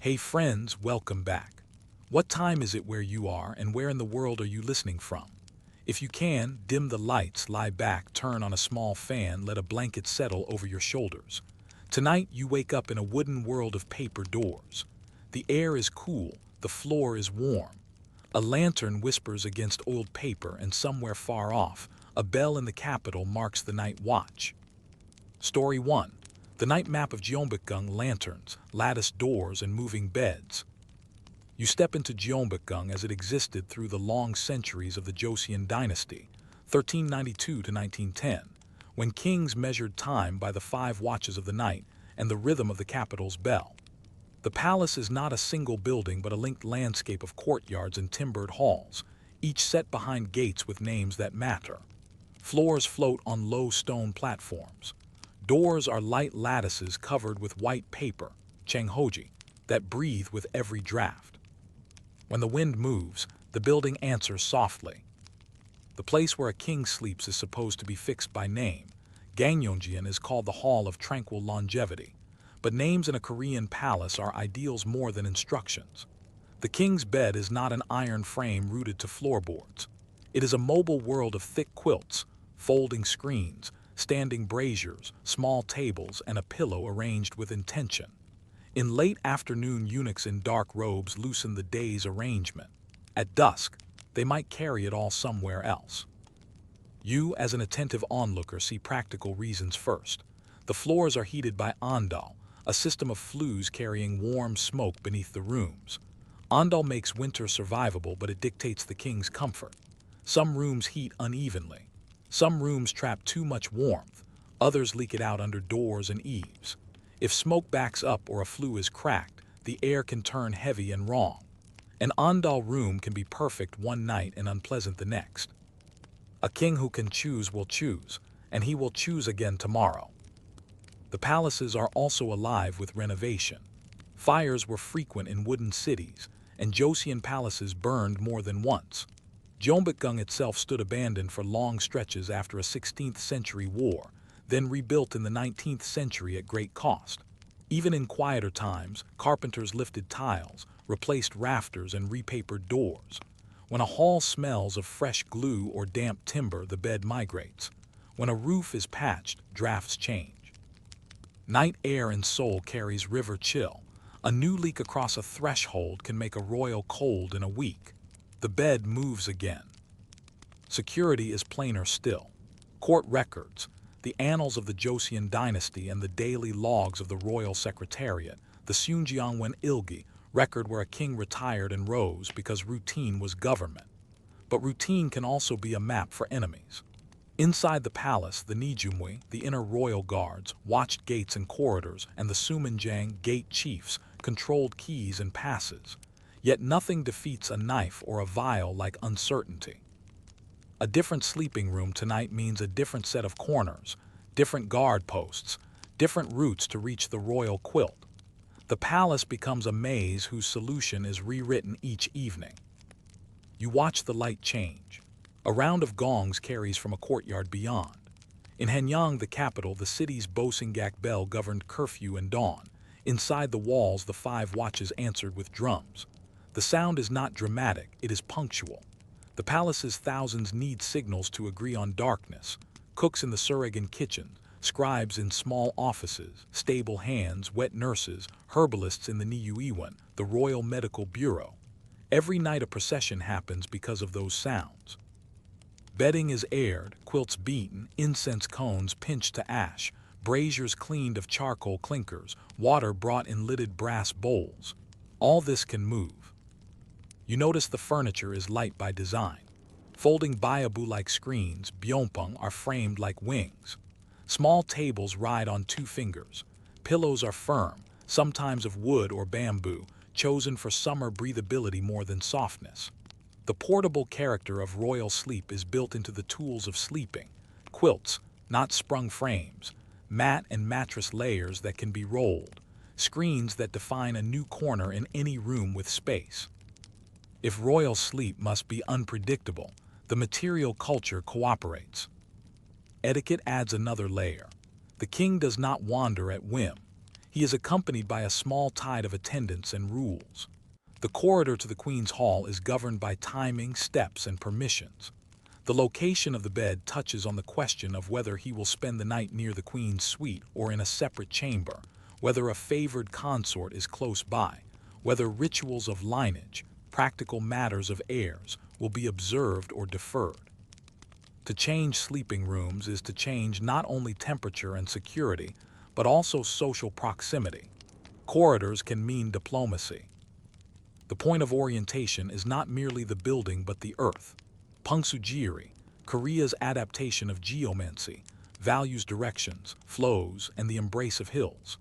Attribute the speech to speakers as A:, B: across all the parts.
A: Hey friends, welcome back. What time is it where you are and where in the world are you listening from? If you can, dim the lights, lie back, turn on a small fan, let a blanket settle over your shoulders. Tonight you wake up in a wooden world of paper doors. The air is cool, the floor is warm. A lantern whispers against old paper and somewhere far off, a bell in the capital marks the night watch. Story 1. The night map of Gyeongbokgung: lanterns, lattice doors, and moving beds. You step into Gyeongbokgung as it existed through the long centuries of the Joseon dynasty, 1392 to 1910, when kings measured time by the 5 watches of the night and the rhythm of the capital's bell. The palace is not a single building but a linked landscape of courtyards and timbered halls, each set behind gates with names that matter. Floors float on low stone platforms. Doors are light lattices covered with white paper, chenghoji, that breathe with every draft. When the wind moves, the building answers softly. The place where a king sleeps is supposed to be fixed by name. Gangnyeongjin is called the Hall of Tranquil Longevity, but names in a Korean palace are ideals more than instructions. The king's bed is not an iron frame rooted to floorboards. It is a mobile world of thick quilts, folding screens, standing braziers, small tables, and a pillow arranged with intention. In late afternoon, eunuchs in dark robes loosen the day's arrangement. At dusk, they might carry it all somewhere else. You, as an attentive onlooker, see practical reasons first. The floors are heated by ondol, a system of flues carrying warm smoke beneath the rooms. Ondol makes winter survivable, but it dictates the king's comfort. Some rooms heat unevenly. Some rooms trap too much warmth. Others leak it out under doors and eaves. If smoke backs up or a flue is cracked, the air can turn heavy and wrong. An ondol room can be perfect one night and unpleasant the next. A king who can choose will choose, and he will choose again tomorrow. The palaces are also alive with renovation. Fires were frequent in wooden cities, and Joseon palaces burned more than once. Gyeongbokgung itself stood abandoned for long stretches after a 16th century war, then rebuilt in the 19th century at great cost. Even in quieter times, carpenters lifted tiles, replaced rafters, and repapered doors. When a hall smells of fresh glue or damp timber, the bed migrates. When a roof is patched, drafts change. Night air in Seoul carries river chill. A new leak across a threshold can make a royal cold in a week. The bed moves again. Security is plainer still. Court records, the annals of the Joseon dynasty, and the daily logs of the royal secretariat, the Seunjeongwen Ilgi, record where a king retired and rose because routine was government. But routine can also be a map for enemies. Inside the palace, the Nijumwi, the inner royal guards, watched gates and corridors, and the Sumanjang gate chiefs controlled keys and passes. Yet nothing defeats a knife or a vial like uncertainty. A different sleeping room tonight means a different set of corners, different guard posts, different routes to reach the royal quilt. The palace becomes a maze whose solution is rewritten each evening. You watch the light change. A round of gongs carries from a courtyard beyond. In Hanyang, the capital, the city's Bosinggak bell governed curfew and dawn. Inside the walls, the 5 watches answered with drums. The sound is not dramatic, it is punctual. The palace's thousands need signals to agree on darkness. Cooks in the Surrogan kitchen, scribes in small offices, stable hands, wet nurses, herbalists in the Niyuiwan, the Royal Medical Bureau. Every night a procession happens because of those sounds. Bedding is aired, quilts beaten, incense cones pinched to ash, braziers cleaned of charcoal clinkers, water brought in lidded brass bowls. All this can move. You notice the furniture is light by design. Folding bamboo-like screens, byeonpung, are framed like wings. Small tables ride on 2 fingers. Pillows are firm, sometimes of wood or bamboo, chosen for summer breathability more than softness. The portable character of royal sleep is built into the tools of sleeping. Quilts, not sprung frames. Mat and mattress layers that can be rolled. Screens that define a new corner in any room with space. If royal sleep must be unpredictable, the material culture cooperates. Etiquette adds another layer. The king does not wander at whim. He is accompanied by a small tide of attendants and rules. The corridor to the Queen's Hall is governed by timing, steps, and permissions. The location of the bed touches on the question of whether he will spend the night near the Queen's suite or in a separate chamber, whether a favored consort is close by, whether rituals of lineage, practical matters of heirs, will be observed or deferred. To change sleeping rooms is to change not only temperature and security, but also social proximity. Corridors can mean diplomacy. The point of orientation is not merely the building but the earth. Punksujiri, Korea's adaptation of geomancy, values directions, flows, and the embrace of hills.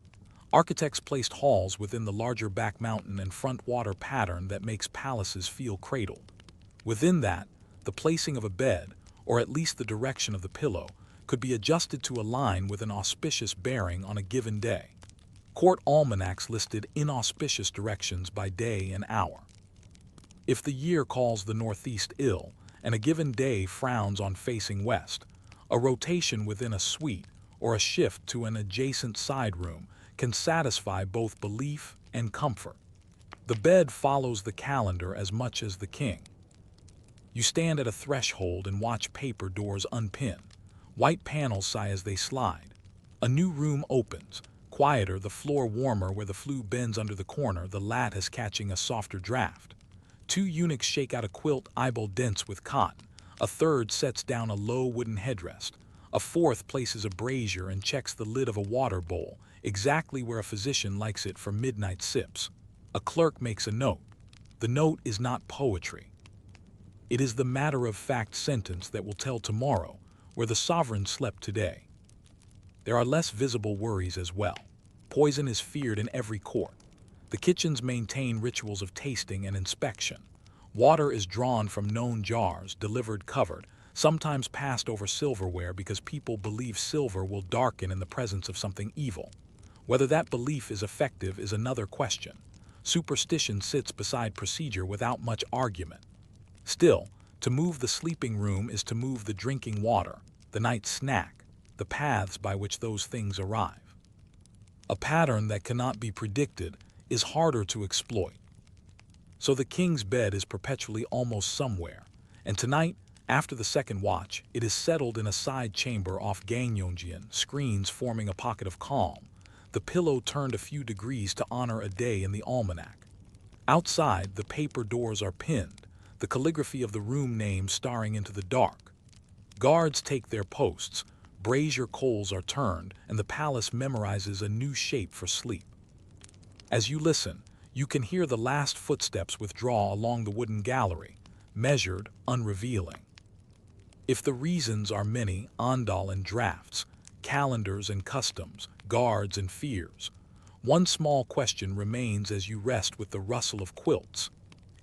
A: Architects placed halls within the larger back mountain and front water pattern that makes palaces feel cradled. Within that, the placing of a bed, or at least the direction of the pillow, could be adjusted to align with an auspicious bearing on a given day. Court almanacs listed inauspicious directions by day and hour. If the year calls the northeast ill, and a given day frowns on facing west, a rotation within a suite or a shift to an adjacent side room can satisfy both belief and comfort. The bed follows the calendar as much as the king. You stand at a threshold and watch paper doors unpin. White panels sigh as they slide. A new room opens. Quieter, the floor warmer where the flue bends under the corner, the lattice catching a softer draft. Two eunuchs shake out a quilt eyeball dense with cotton. A third sets down a low wooden headrest. A fourth places a brazier and checks the lid of a water bowl, exactly where a physician likes it for midnight sips. A clerk makes a note. The note is not poetry. It is the matter-of-fact sentence that will tell tomorrow where the sovereign slept today. There are less visible worries as well. Poison is feared in every court. The kitchens maintain rituals of tasting and inspection. Water is drawn from known jars, delivered covered, sometimes passed over silverware because people believe silver will darken in the presence of something evil. Whether that belief is effective is another question. Superstition sits beside procedure without much argument. Still, to move the sleeping room is to move the drinking water, the night's snack, the paths by which those things arrive. A pattern that cannot be predicted is harder to exploit. So the king's bed is perpetually almost somewhere, and tonight, after the second watch, it is settled in a side chamber off Gangyongjian, screens forming a pocket of calm, the pillow turned a few degrees to honor a day in the almanac. Outside, the paper doors are pinned, the calligraphy of the room names staring into the dark. Guards take their posts, brazier coals are turned, and the palace memorizes a new shape for sleep. As you listen, you can hear the last footsteps withdraw along the wooden gallery, measured, unrevealing. If the reasons are many, ondol and drafts, calendars and customs, guards and fears, one small question remains as you rest with the rustle of quilts.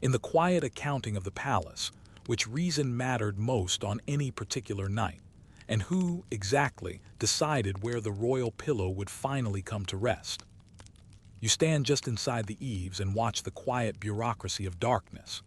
A: In the quiet accounting of the palace, which reason mattered most on any particular night, and who, exactly, decided where the royal pillow would finally come to rest. You stand just inside the eaves and watch the quiet bureaucracy of darkness.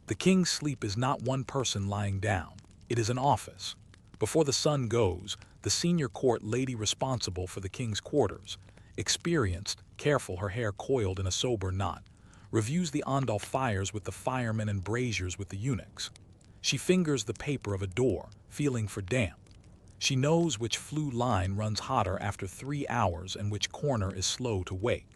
A: The king's sleep is not one person lying down, it is an office. Before the sun goes, the senior court lady responsible for the king's quarters, experienced, careful, her hair coiled in a sober knot, reviews the ondol fires with the firemen and braziers with the eunuchs. She fingers the paper of a door, feeling for damp. She knows which flue line runs hotter after 3 hours and which corner is slow to wake.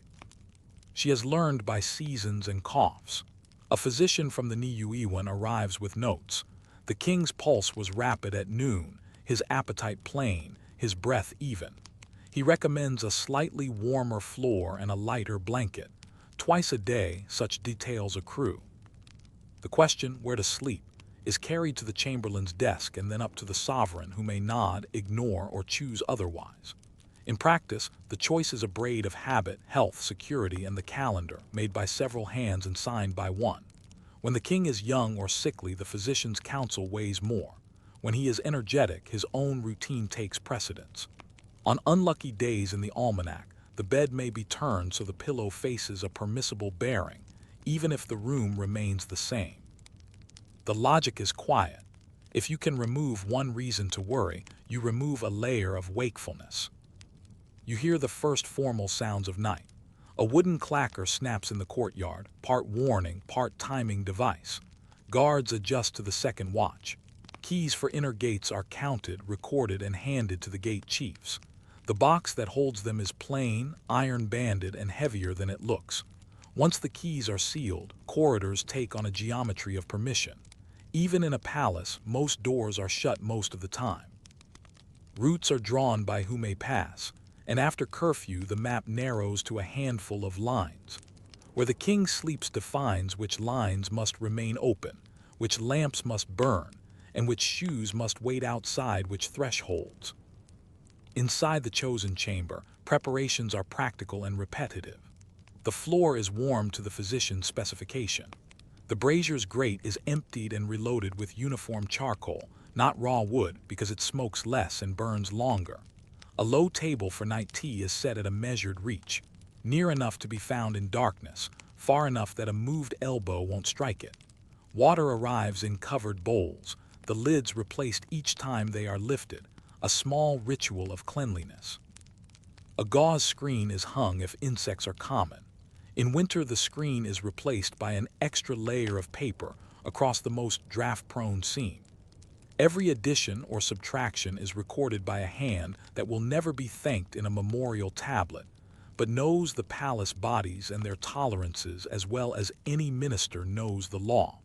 A: She has learned by seasons and coughs. A physician from the Niyuiwan arrives with notes. The king's pulse was rapid at noon, his appetite plain, his breath even. He recommends a slightly warmer floor and a lighter blanket. Twice a day, such details accrue. The question, where to sleep, is carried to the chamberlain's desk and then up to the sovereign, who may nod, ignore, or choose otherwise. In practice, the choice is a braid of habit, health, security, and the calendar, made by several hands and signed by one. When the king is young or sickly, the physician's counsel weighs more. When he is energetic, his own routine takes precedence. On unlucky days in the almanac, the bed may be turned so the pillow faces a permissible bearing, even if the room remains the same. The logic is quiet. If you can remove one reason to worry, you remove a layer of wakefulness. You hear the first formal sounds of night. A wooden clacker snaps in the courtyard, part warning, part timing device. Guards adjust to the second watch. Keys for inner gates are counted, recorded, and handed to the gate chiefs. The box that holds them is plain, iron-banded, and heavier than it looks. Once the keys are sealed, corridors take on a geometry of permission. Even in a palace, most doors are shut most of the time. Routes are drawn by who may pass, and after curfew the map narrows to a handful of lines. Where the king sleeps defines which lines must remain open, which lamps must burn, and which shoes must wait outside which thresholds. Inside the chosen chamber, preparations are practical and repetitive. The floor is warmed to the physician's specification. The brazier's grate is emptied and reloaded with uniform charcoal, not raw wood, because it smokes less and burns longer. A low table for night tea is set at a measured reach, near enough to be found in darkness, far enough that a moved elbow won't strike it. Water arrives in covered bowls, the lids replaced each time they are lifted, a small ritual of cleanliness. A gauze screen is hung if insects are common. In winter, the screen is replaced by an extra layer of paper across the most draft-prone seam. Every addition or subtraction is recorded by a hand that will never be thanked in a memorial tablet, but knows the palace bodies and their tolerances as well as any minister knows the law.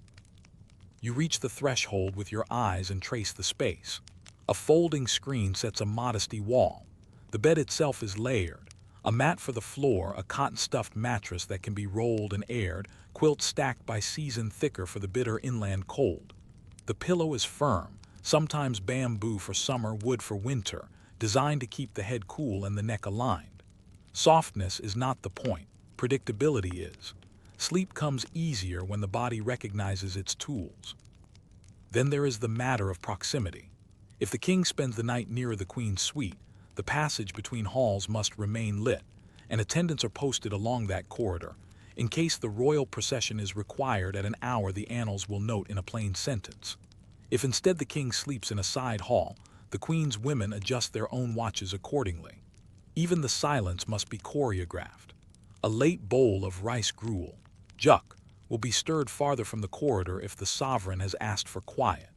A: You reach the threshold with your eyes and trace the space. A folding screen sets a modesty wall. The bed itself is layered. A mat for the floor, a cotton-stuffed mattress that can be rolled and aired, quilts stacked by season thicker for the bitter inland cold. The pillow is firm, sometimes bamboo for summer, wood for winter, designed to keep the head cool and the neck aligned. Softness is not the point, predictability is. Sleep comes easier when the body recognizes its tools. Then there is the matter of proximity. If the king spends the night nearer the queen's suite, the passage between halls must remain lit, and attendants are posted along that corridor. In case the royal procession is required at an hour, the annals will note in a plain sentence. If instead the king sleeps in a side hall, the queen's women adjust their own watches accordingly. Even the silence must be choreographed. A late bowl of rice gruel, juk, will be stirred farther from the corridor if the sovereign has asked for quiet.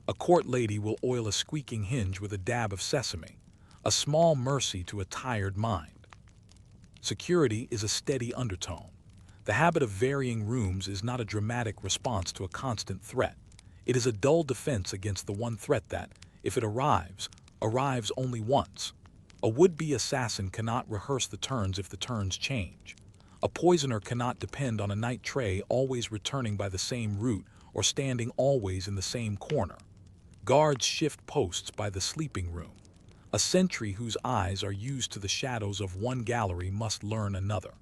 A: A court lady will oil a squeaking hinge with a dab of sesame, a small mercy to a tired mind. Security is a steady undertone. The habit of varying rooms is not a dramatic response to a constant threat. It is a dull defense against the one threat that, if it arrives only once. A would-be assassin cannot rehearse the turns if the turns change. A poisoner cannot depend on a night tray always returning by the same route or standing always in the same corner. Guards shift posts by the sleeping room. A sentry whose eyes are used to the shadows of one gallery must learn another.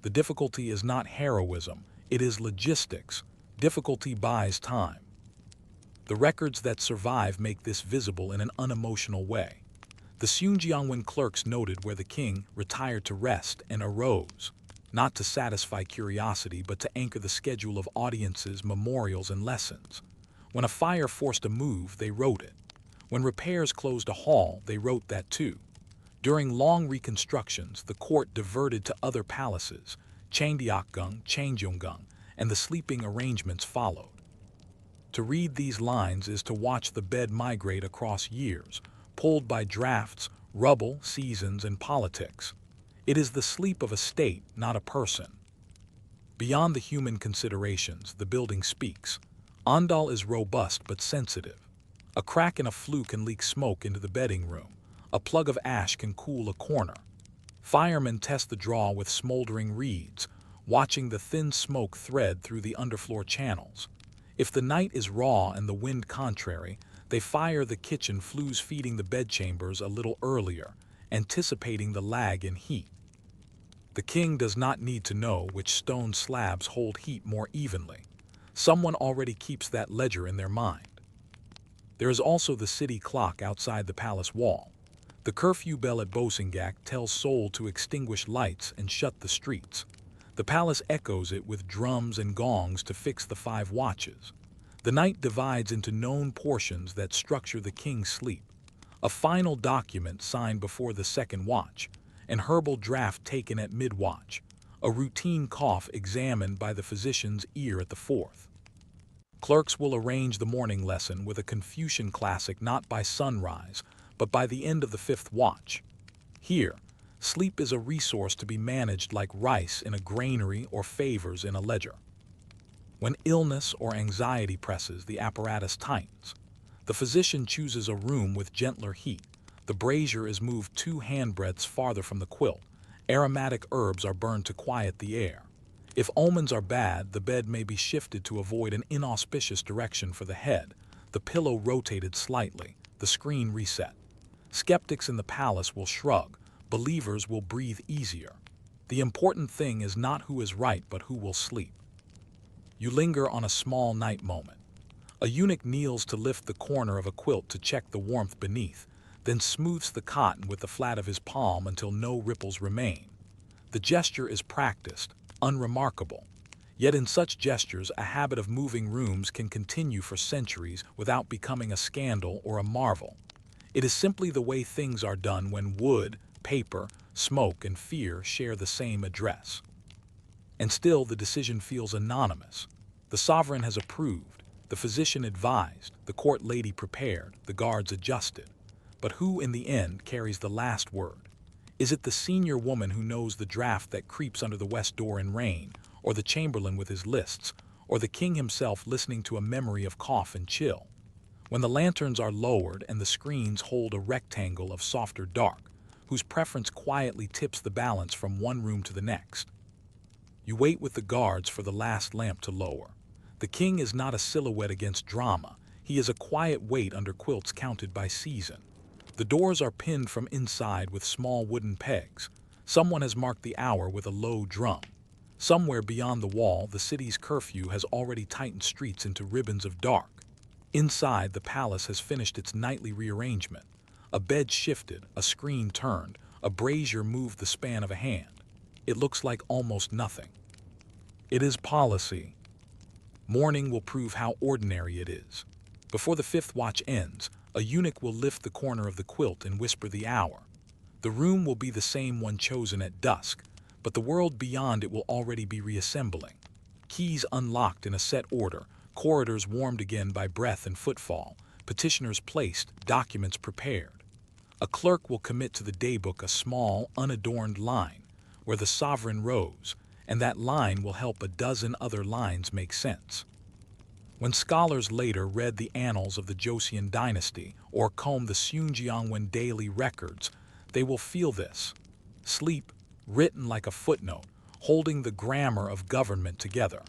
A: The difficulty is not heroism, it is logistics. Difficulty buys time. The records that survive make this visible in an unemotional way. The Seungjeongwon clerks noted where the king retired to rest and arose, not to satisfy curiosity but to anchor the schedule of audiences, memorials, and lessons. When a fire forced a move, they wrote it. When repairs closed a hall, they wrote that too. During long reconstructions, the court diverted to other palaces, Changdeokgung, Changjeonggung, and the sleeping arrangements followed. To read these lines is to watch the bed migrate across years, pulled by drafts, rubble, seasons, and politics. It is the sleep of a state, not a person. Beyond the human considerations, the building speaks. Ondol is robust but sensitive. A crack in a flue can leak smoke into the bedding room. A plug of ash can cool a corner. Firemen test the draw with smoldering reeds, watching the thin smoke thread through the underfloor channels. If the night is raw and the wind contrary, they fire the kitchen flues, feeding the bedchambers a little earlier, anticipating the lag in heat. The king does not need to know which stone slabs hold heat more evenly. Someone already keeps that ledger in their mind. There is also the city clock outside the palace wall. The curfew bell at Bosingak tells Seoul to extinguish lights and shut the streets. The palace echoes it with drums and gongs to fix the 5 watches. The night divides into known portions that structure the king's sleep. A final document signed before the second watch, an herbal draft taken at mid-watch, a routine cough examined by the physician's ear at the fourth. Clerks will arrange the morning lesson with a Confucian classic not by sunrise, but by the end of the fifth watch. Here, sleep is a resource to be managed like rice in a granary or favors in a ledger. When illness or anxiety presses, the apparatus tightens. The physician chooses a room with gentler heat. The brazier is moved 2 handbreadths farther from the quilt. Aromatic herbs are burned to quiet the air. If omens are bad, the bed may be shifted to avoid an inauspicious direction for the head, the pillow rotated slightly, the screen reset. Skeptics in the palace will shrug. Believers will breathe easier. The important thing is not who is right, but who will sleep. You linger on a small night moment. A eunuch kneels to lift the corner of a quilt to check the warmth beneath, then smooths the cotton with the flat of his palm until no ripples remain. The gesture is practiced, unremarkable. Yet in such gestures, a habit of moving rooms can continue for centuries without becoming a scandal or a marvel. It is simply the way things are done when wood, paper, smoke, and fear share the same address. And still the decision feels anonymous. The sovereign has approved, the physician advised, the court lady prepared, the guards adjusted. But who in the end carries the last word? Is it the senior woman who knows the draft that creeps under the west door in rain, or the chamberlain with his lists, or the king himself listening to a memory of cough and chill? When the lanterns are lowered and the screens hold a rectangle of softer dark, whose preference quietly tips the balance from one room to the next? You wait with the guards for the last lamp to lower. The king is not a silhouette against drama. He is a quiet weight under quilts counted by season. The doors are pinned from inside with small wooden pegs. Someone has marked the hour with a low drum. Somewhere beyond the wall, the city's curfew has already tightened streets into ribbons of dark. Inside, the palace has finished its nightly rearrangement. A bed shifted, a screen turned, a brazier moved the span of a hand. It looks like almost nothing. It is policy. Morning will prove how ordinary it is. Before the fifth watch ends, a eunuch will lift the corner of the quilt and whisper the hour. The room will be the same one chosen at dusk, but the world beyond it will already be reassembling. Keys unlocked in a set order, corridors warmed again by breath and footfall, petitioners placed, documents prepared. A clerk will commit to the daybook a small, unadorned line, where the sovereign rose, and that line will help a dozen other lines make sense. When scholars later read the annals of the Joseon dynasty or comb the Seungyeongwan daily records, they will feel this. Sleep, written like a footnote, holding the grammar of government together.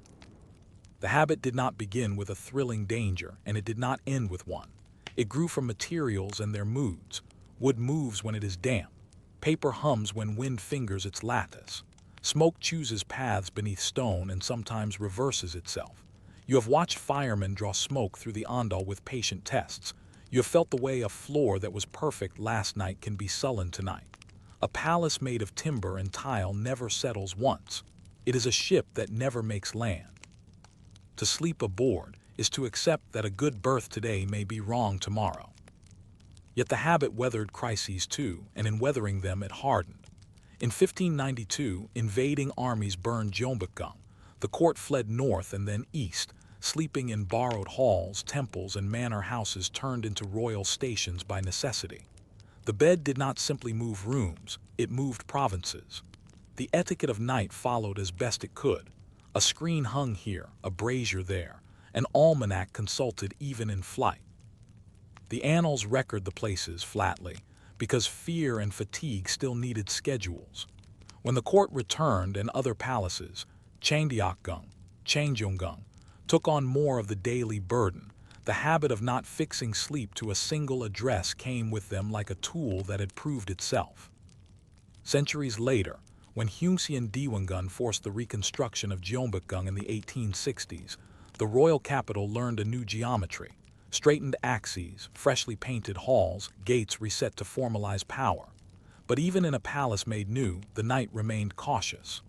A: The habit did not begin with a thrilling danger, and it did not end with one. It grew from materials and their moods. Wood moves when it is damp. Paper hums when wind fingers its lattice. Smoke chooses paths beneath stone and sometimes reverses itself. You have watched firemen draw smoke through the ondol with patient tests. You have felt the way a floor that was perfect last night can be sullen tonight. A palace made of timber and tile never settles once. It is a ship that never makes land. To sleep aboard is to accept that a good berth today may be wrong tomorrow. Yet the habit weathered crises too, and in weathering them it hardened. In 1592, invading armies burned Gyeongbokgung. The court fled north and then east, sleeping in borrowed halls, temples, and manor houses turned into royal stations by necessity. The bed did not simply move rooms, it moved provinces. The etiquette of night followed as best it could. A screen hung here, a brazier there, an almanac consulted even in flight. The annals record the places flatly, because fear and fatigue still needed schedules. When the court returned and other palaces, Changdeokgung, Changjeonggung, took on more of the daily burden, the habit of not fixing sleep to a single address came with them like a tool that had proved itself. Centuries later, when Joseon Korea forced the reconstruction of Gyeongbokgung in the 1860s, the royal capital learned a new geometry. Straightened axes, freshly painted halls, gates reset to formalize power. But even in a palace made new, the night remained cautious.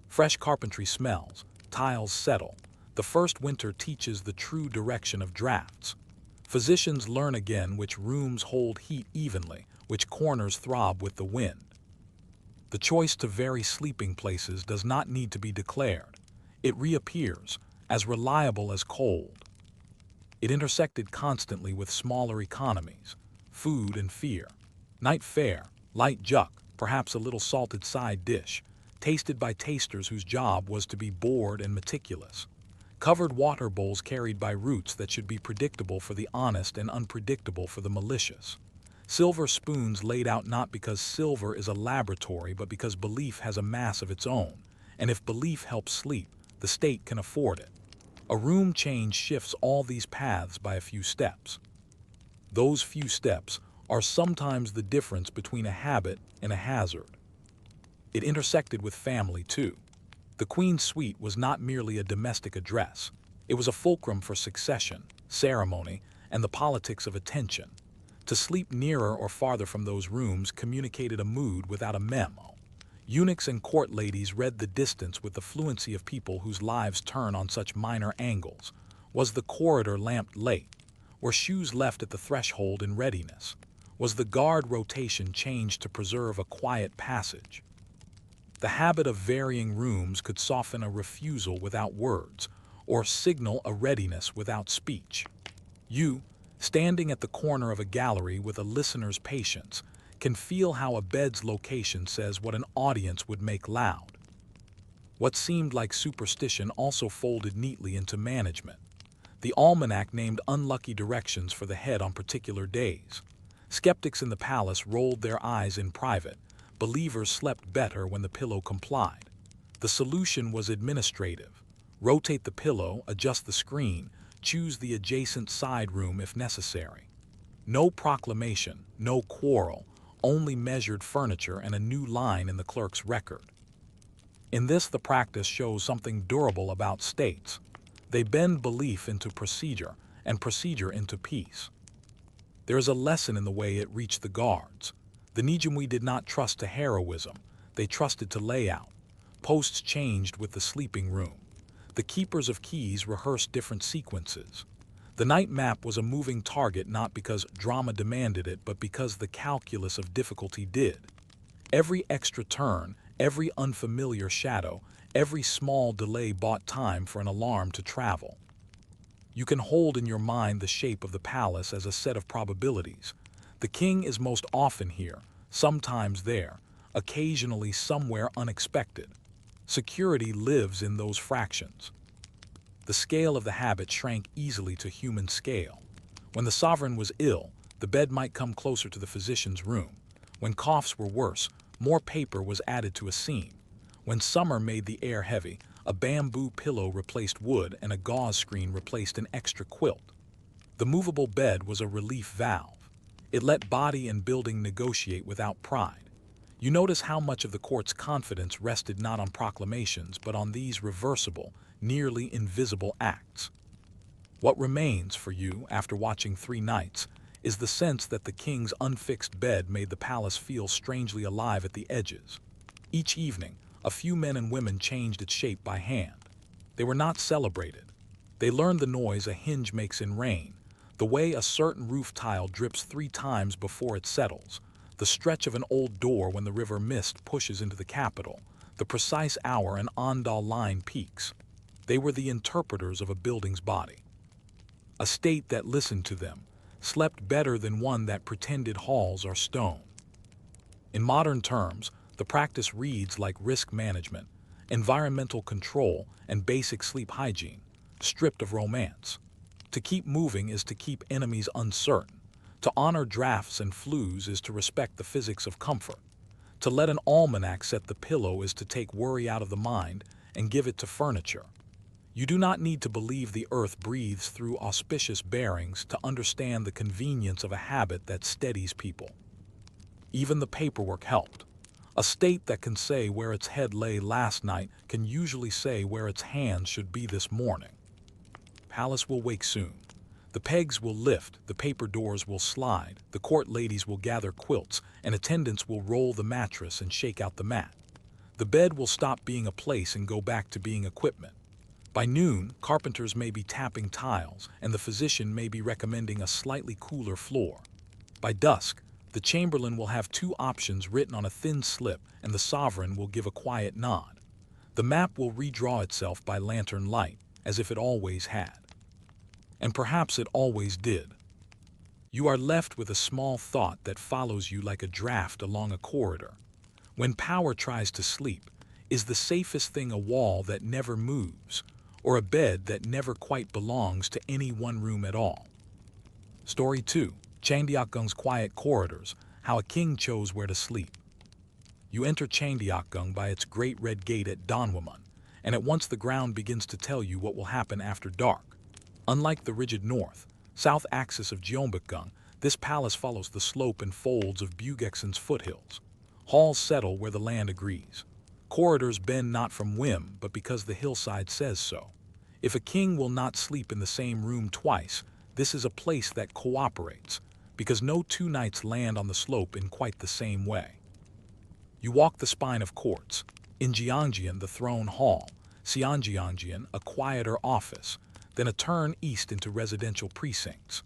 A: Fresh carpentry smells, tiles settle. The first winter teaches the true direction of drafts. Physicians learn again which rooms hold heat evenly, which corners throb with the wind. The choice to vary sleeping places does not need to be declared. It reappears, as reliable as cold. It intersected constantly with smaller economies, food and fear. Night fare, light juk, perhaps a little salted side dish, tasted by tasters whose job was to be bored and meticulous. Covered water bowls carried by roots that should be predictable for the honest and unpredictable for the malicious. Silver spoons laid out not because silver is a laboratory, but because belief has a mass of its own, and if belief helps sleep, the state can afford it. A room change shifts all these paths by a few steps. Those few steps are sometimes the difference between a habit and a hazard. It intersected with family, too. The Queen's suite was not merely a domestic address. It was a fulcrum for succession, ceremony, and the politics of attention. To sleep nearer or farther from those rooms communicated a mood without a memo. Eunuchs and court ladies read the distance with the fluency of people whose lives turn on such minor angles. Was the corridor lamped late? Were shoes left at the threshold in readiness? Was the guard rotation changed to preserve a quiet passage? The habit of varying rooms could soften a refusal without words, or signal a readiness without speech. You, standing at the corner of a gallery with a listener's patience, can feel how a bed's location says what an audience would make loud. What seemed like superstition also folded neatly into management. The almanac named unlucky directions for the head on particular days. Skeptics in the palace rolled their eyes in private. Believers slept better when the pillow complied. The solution was administrative. Rotate the pillow, adjust the screen, choose the adjacent side room if necessary. No proclamation, no quarrel, only measured furniture and a new line in the clerk's record. In this, the practice shows something durable about states. They bend belief into procedure, and procedure into peace. There is a lesson in the way it reached the guards. The Nijumwi did not trust to heroism, they trusted to layout. Posts changed with the sleeping room. The keepers of keys rehearsed different sequences. The night map was a moving target not because drama demanded it, but because the calculus of difficulty did. Every extra turn, every unfamiliar shadow, every small delay bought time for an alarm to travel. You can hold in your mind the shape of the palace as a set of probabilities. The king is most often here, sometimes there, occasionally somewhere unexpected. Security lives in those fractions. The scale of the habit shrank easily to human scale. When the sovereign was ill, the bed might come closer to the physician's room. When coughs were worse, more paper was added to a seam. When summer made the air heavy, a bamboo pillow replaced wood and a gauze screen replaced an extra quilt. The movable bed was a relief valve. It let body and building negotiate without pride. You notice how much of the court's confidence rested not on proclamations, but on these reversible, nearly invisible acts. What remains for you, after watching 3 nights, is the sense that the king's unfixed bed made the palace feel strangely alive at the edges. Each evening, a few men and women changed its shape by hand. They were not celebrated. They learned the noise a hinge makes in rain, the way a certain roof tile drips 3 times before it settles, the stretch of an old door when the river mist pushes into the capital, the precise hour an ondol line peaks. They were the interpreters of a building's body. A state that listened to them slept better than one that pretended halls are stone. In modern terms, the practice reads like risk management, environmental control, and basic sleep hygiene, stripped of romance. To keep moving is to keep enemies uncertain. To honor drafts and flues is to respect the physics of comfort. To let an almanac set the pillow is to take worry out of the mind and give it to furniture. You do not need to believe the earth breathes through auspicious bearings to understand the convenience of a habit that steadies people. Even the paperwork helped. A state that can say where its head lay last night can usually say where its hands should be this morning. Palace will wake soon. The pegs will lift, the paper doors will slide, the court ladies will gather quilts, and attendants will roll the mattress and shake out the mat. The bed will stop being a place and go back to being equipment. By noon, carpenters may be tapping tiles, and the physician may be recommending a slightly cooler floor. By dusk, the chamberlain will have two options written on a thin slip, and the sovereign will give a quiet nod. The map will redraw itself by lantern light, as if it always had. And perhaps it always did. You are left with a small thought that follows you like a draft along a corridor. When power tries to sleep, is the safest thing a wall that never moves, or a bed that never quite belongs to any one room at all? Story 2. Changdeokgung's Quiet Corridors, How a King Chose Where to Sleep. You enter Changdeokgung by its great red gate at Danwamun, and at once the ground begins to tell you what will happen after dark. Unlike the rigid north-south axis of Gyeongbokgung, this palace follows the slope and folds of Bugexon's foothills. Halls settle where the land agrees. Corridors bend not from whim, but because the hillside says so. If a king will not sleep in the same room twice, this is a place that cooperates, because no two knights land on the slope in quite the same way. You walk the spine of courts. In Gyeongjeon, the throne hall, Seongjeongjeon, a quieter office, then a turn east into residential precincts.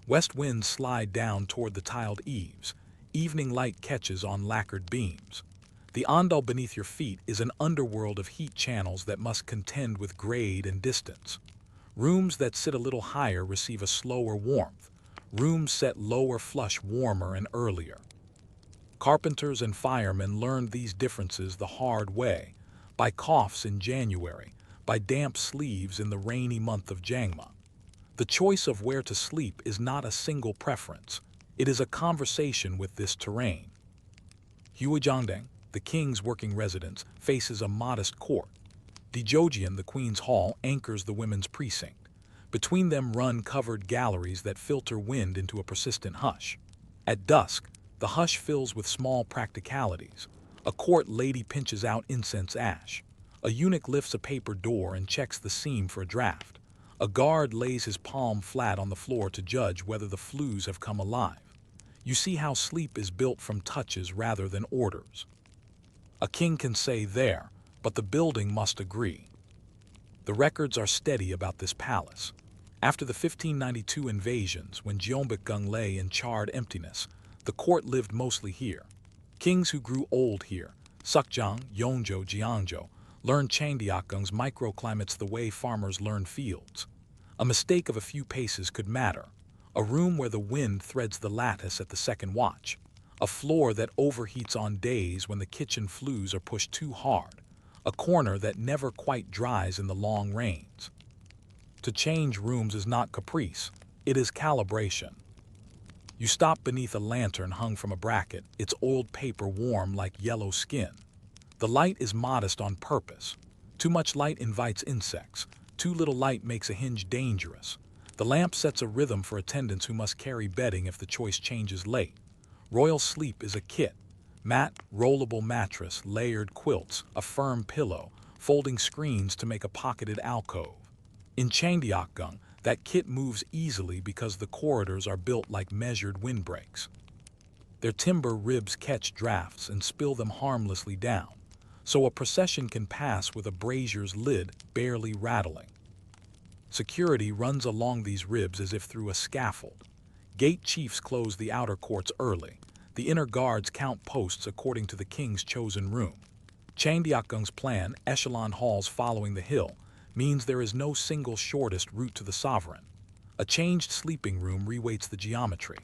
A: West winds slide down toward the tiled eaves. Evening light catches on lacquered beams. The ondol beneath your feet is an underworld of heat channels that must contend with grade and distance. Rooms that sit a little higher receive a slower warmth. Rooms set lower flush warmer and earlier. Carpenters and firemen learned these differences the hard way, by coughs in January, by damp sleeves in the rainy month of Jangma. The choice of where to sleep is not a single preference. It is a conversation with this terrain. Hwajongdang, the king's working residence, faces a modest court. Dejojeon, the queen's hall, anchors the women's precinct. Between them run covered galleries that filter wind into a persistent hush. At dusk, the hush fills with small practicalities. A court lady pinches out incense ash. A eunuch lifts a paper door and checks the seam for a draft. A guard lays his palm flat on the floor to judge whether the flues have come alive. You see how sleep is built from touches rather than orders. A king can say there, but the building must agree. The records are steady about this palace. After the 1592 invasions, when Gyeongbokgung lay in charred emptiness, the court lived mostly here. Kings who grew old here, Sukjang, Yeonjo, Jeonjo, learned Changdeokgung's microclimates the way farmers learn fields. A mistake of a few paces could matter. A room where the wind threads the lattice at the second watch. A floor that overheats on days when the kitchen flues are pushed too hard. A corner that never quite dries in the long rains. To change rooms is not caprice, it is calibration. You stop beneath a lantern hung from a bracket, its oiled paper warm like yellow skin. The light is modest on purpose. Too much light invites insects. Too little light makes a hinge dangerous. The lamp sets a rhythm for attendants who must carry bedding if the choice changes late. Royal sleep is a kit. Mat, rollable mattress, layered quilts, a firm pillow, folding screens to make a pocketed alcove. In Changdeokgung, that kit moves easily because the corridors are built like measured windbreaks. Their timber ribs catch drafts and spill them harmlessly down, so a procession can pass with a brazier's lid barely rattling. Security runs along these ribs as if through a scaffold. Gate chiefs close the outer courts early. The inner guards count posts according to the king's chosen room. Changdeokgung's plan, echelon halls following the hill, means there is no single shortest route to the sovereign. A changed sleeping room reweights the geometry.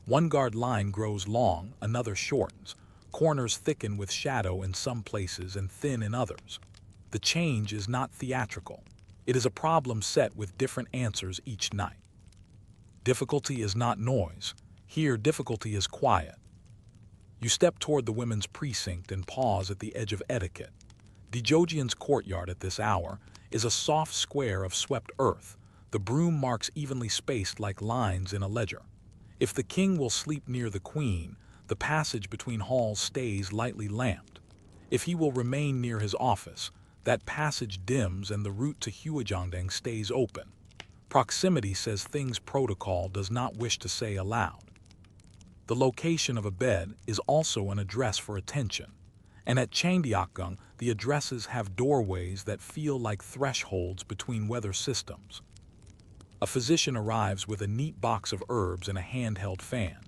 A: One guard line grows long, another shortens. Corners thicken with shadow in some places and thin in others. The change is not theatrical. It is a problem set with different answers each night. Difficulty is not noise. Here, difficulty is quiet. You step toward the women's precinct and pause at the edge of etiquette. Dejojeon's courtyard at this hour is a soft square of swept earth, the broom marks evenly spaced like lines in a ledger. If the king will sleep near the queen, the passage between halls stays lightly lamped. If he will remain near his office, that passage dims and the route to Hwajongdang stays open. Proximity says things protocol does not wish to say aloud. The location of a bed is also an address for attention. And at Changdeokgung, the addresses have doorways that feel like thresholds between weather systems. A physician arrives with a neat box of herbs and a handheld fan.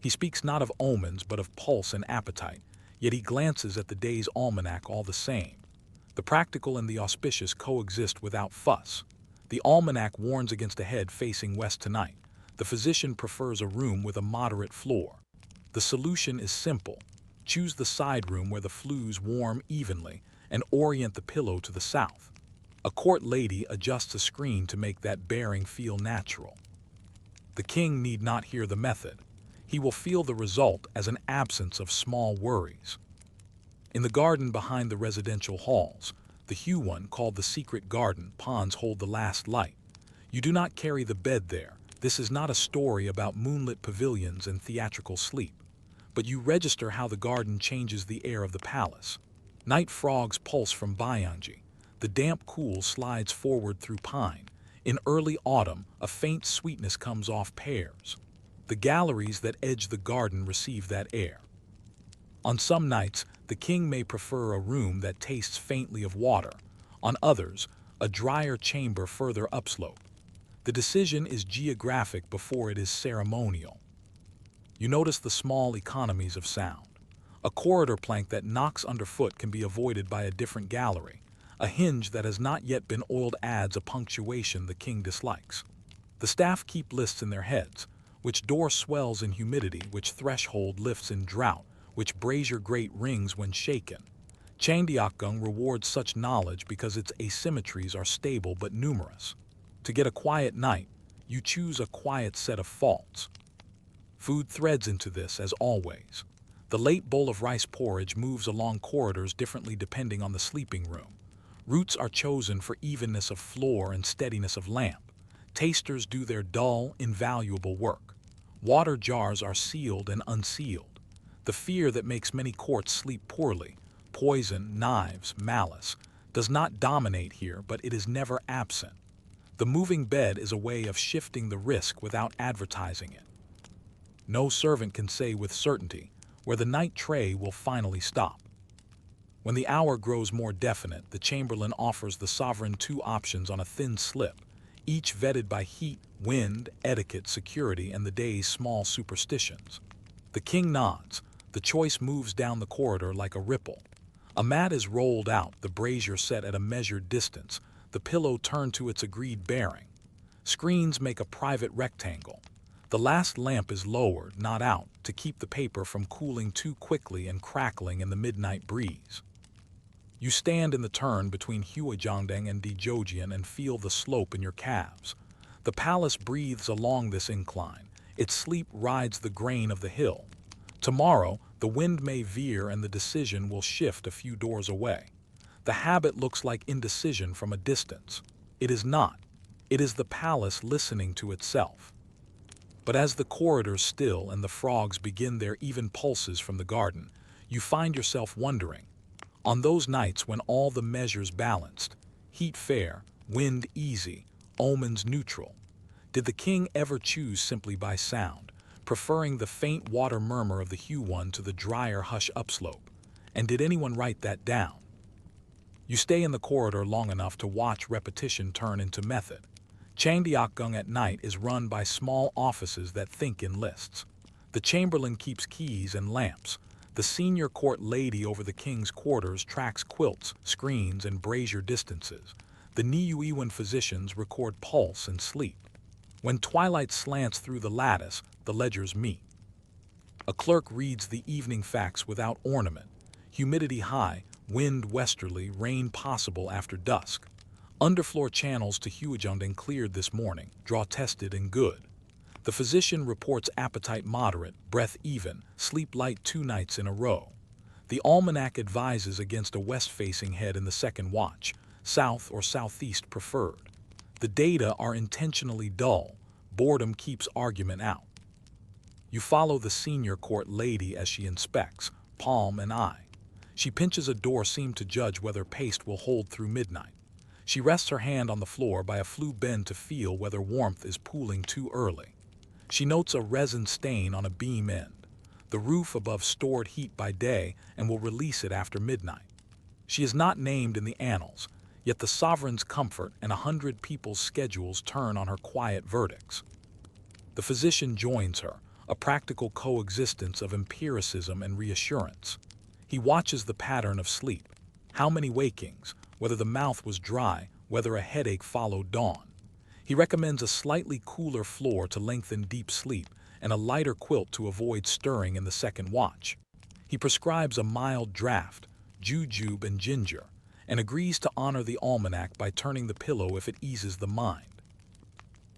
A: He speaks not of omens but of pulse and appetite, yet he glances at the day's almanac all the same. The practical and the auspicious coexist without fuss. The almanac warns against a head facing west tonight. The physician prefers a room with a moderate floor. The solution is simple. Choose the side room where the flues warm evenly and orient the pillow to the south. A court lady adjusts a screen to make that bearing feel natural. The king need not hear the method. He will feel the result as an absence of small worries. In the garden behind the residential halls, the Huon called the secret garden ponds hold the last light. You do not carry the bed there. This is not a story about moonlit pavilions and theatrical sleep. But you register how the garden changes the air of the palace. Night frogs pulse from Byanji. The damp cool slides forward through pine. In early autumn, a faint sweetness comes off pears. The galleries that edge the garden receive that air. On some nights, the king may prefer a room that tastes faintly of water. On others, a drier chamber further upslope. The decision is geographic before it is ceremonial. You notice the small economies of sound. A corridor plank that knocks underfoot can be avoided by a different gallery. A hinge that has not yet been oiled adds a punctuation the king dislikes. The staff keep lists in their heads. Which door swells in humidity, which threshold lifts in drought, which brazier grate rings when shaken. Changdeokgung rewards such knowledge because its asymmetries are stable but numerous. To get a quiet night, you choose a quiet set of faults. Food threads into this, as always. The late bowl of rice porridge moves along corridors differently depending on the sleeping room. Roots are chosen for evenness of floor and steadiness of lamp. Tasters do their dull, invaluable work. Water jars are sealed and unsealed. The fear that makes many courts sleep poorly, poison, knives, malice, does not dominate here, but it is never absent. The moving bed is a way of shifting the risk without advertising it. No servant can say with certainty where the night tray will finally stop. When the hour grows more definite, the chamberlain offers the sovereign two options on a thin slip, each vetted by heat, wind, etiquette, security, and the day's small superstitions. The king nods. The choice moves down the corridor like a ripple. A mat is rolled out, the brazier set at a measured distance, the pillow turned to its agreed bearing. Screens make a private rectangle. The last lamp is lowered, not out, to keep the paper from cooling too quickly and crackling in the midnight breeze. You stand in the turn between Huajongdang and Joseon and feel the slope in your calves. The palace breathes along this incline. Its sleep rides the grain of the hill. Tomorrow, the wind may veer and the decision will shift a few doors away. The habit looks like indecision from a distance. It is not. It is the palace listening to itself. But as the corridors still and the frogs begin their even pulses from the garden, you find yourself wondering. On those nights when all the measures balanced, heat fair, wind easy, omens neutral, did the king ever choose simply by sound, preferring the faint water murmur of the Huon to the drier hush upslope? And did anyone write that down? You stay in the corridor long enough to watch repetition turn into method. Changdeokgung at night is run by small offices that think in lists. The chamberlain keeps keys and lamps. The senior court lady over the king's quarters tracks quilts, screens, and brazier distances. The Niuewan physicians record pulse and sleep. When twilight slants through the lattice, the ledgers meet. A clerk reads the evening facts without ornament. Humidity high, wind westerly, rain possible after dusk. Underfloor channels to Huajongdang cleared this morning, draw tested and good. The physician reports appetite moderate, breath even, sleep light 2 nights in a row. The almanac advises against a west-facing head in the second watch, south or southeast preferred. The data are intentionally dull. Boredom keeps argument out. You follow the senior court lady as she inspects, palm and eye. She pinches a door seemed to judge whether paste will hold through midnight. She rests her hand on the floor by a flue bend to feel whether warmth is pooling too early. She notes a resin stain on a beam end. the roof above stored heat by day and will release it after midnight. She is not named in the annals, yet the sovereign's comfort and 100 people's schedules turn on her quiet verdicts. The physician joins her, a practical coexistence of empiricism and reassurance. He watches the pattern of sleep, how many wakings, whether the mouth was dry, whether a headache followed dawn. He recommends a slightly cooler floor to lengthen deep sleep and a lighter quilt to avoid stirring in the second watch. He prescribes a mild draught, jujube and ginger, and agrees to honor the almanac by turning the pillow if it eases the mind.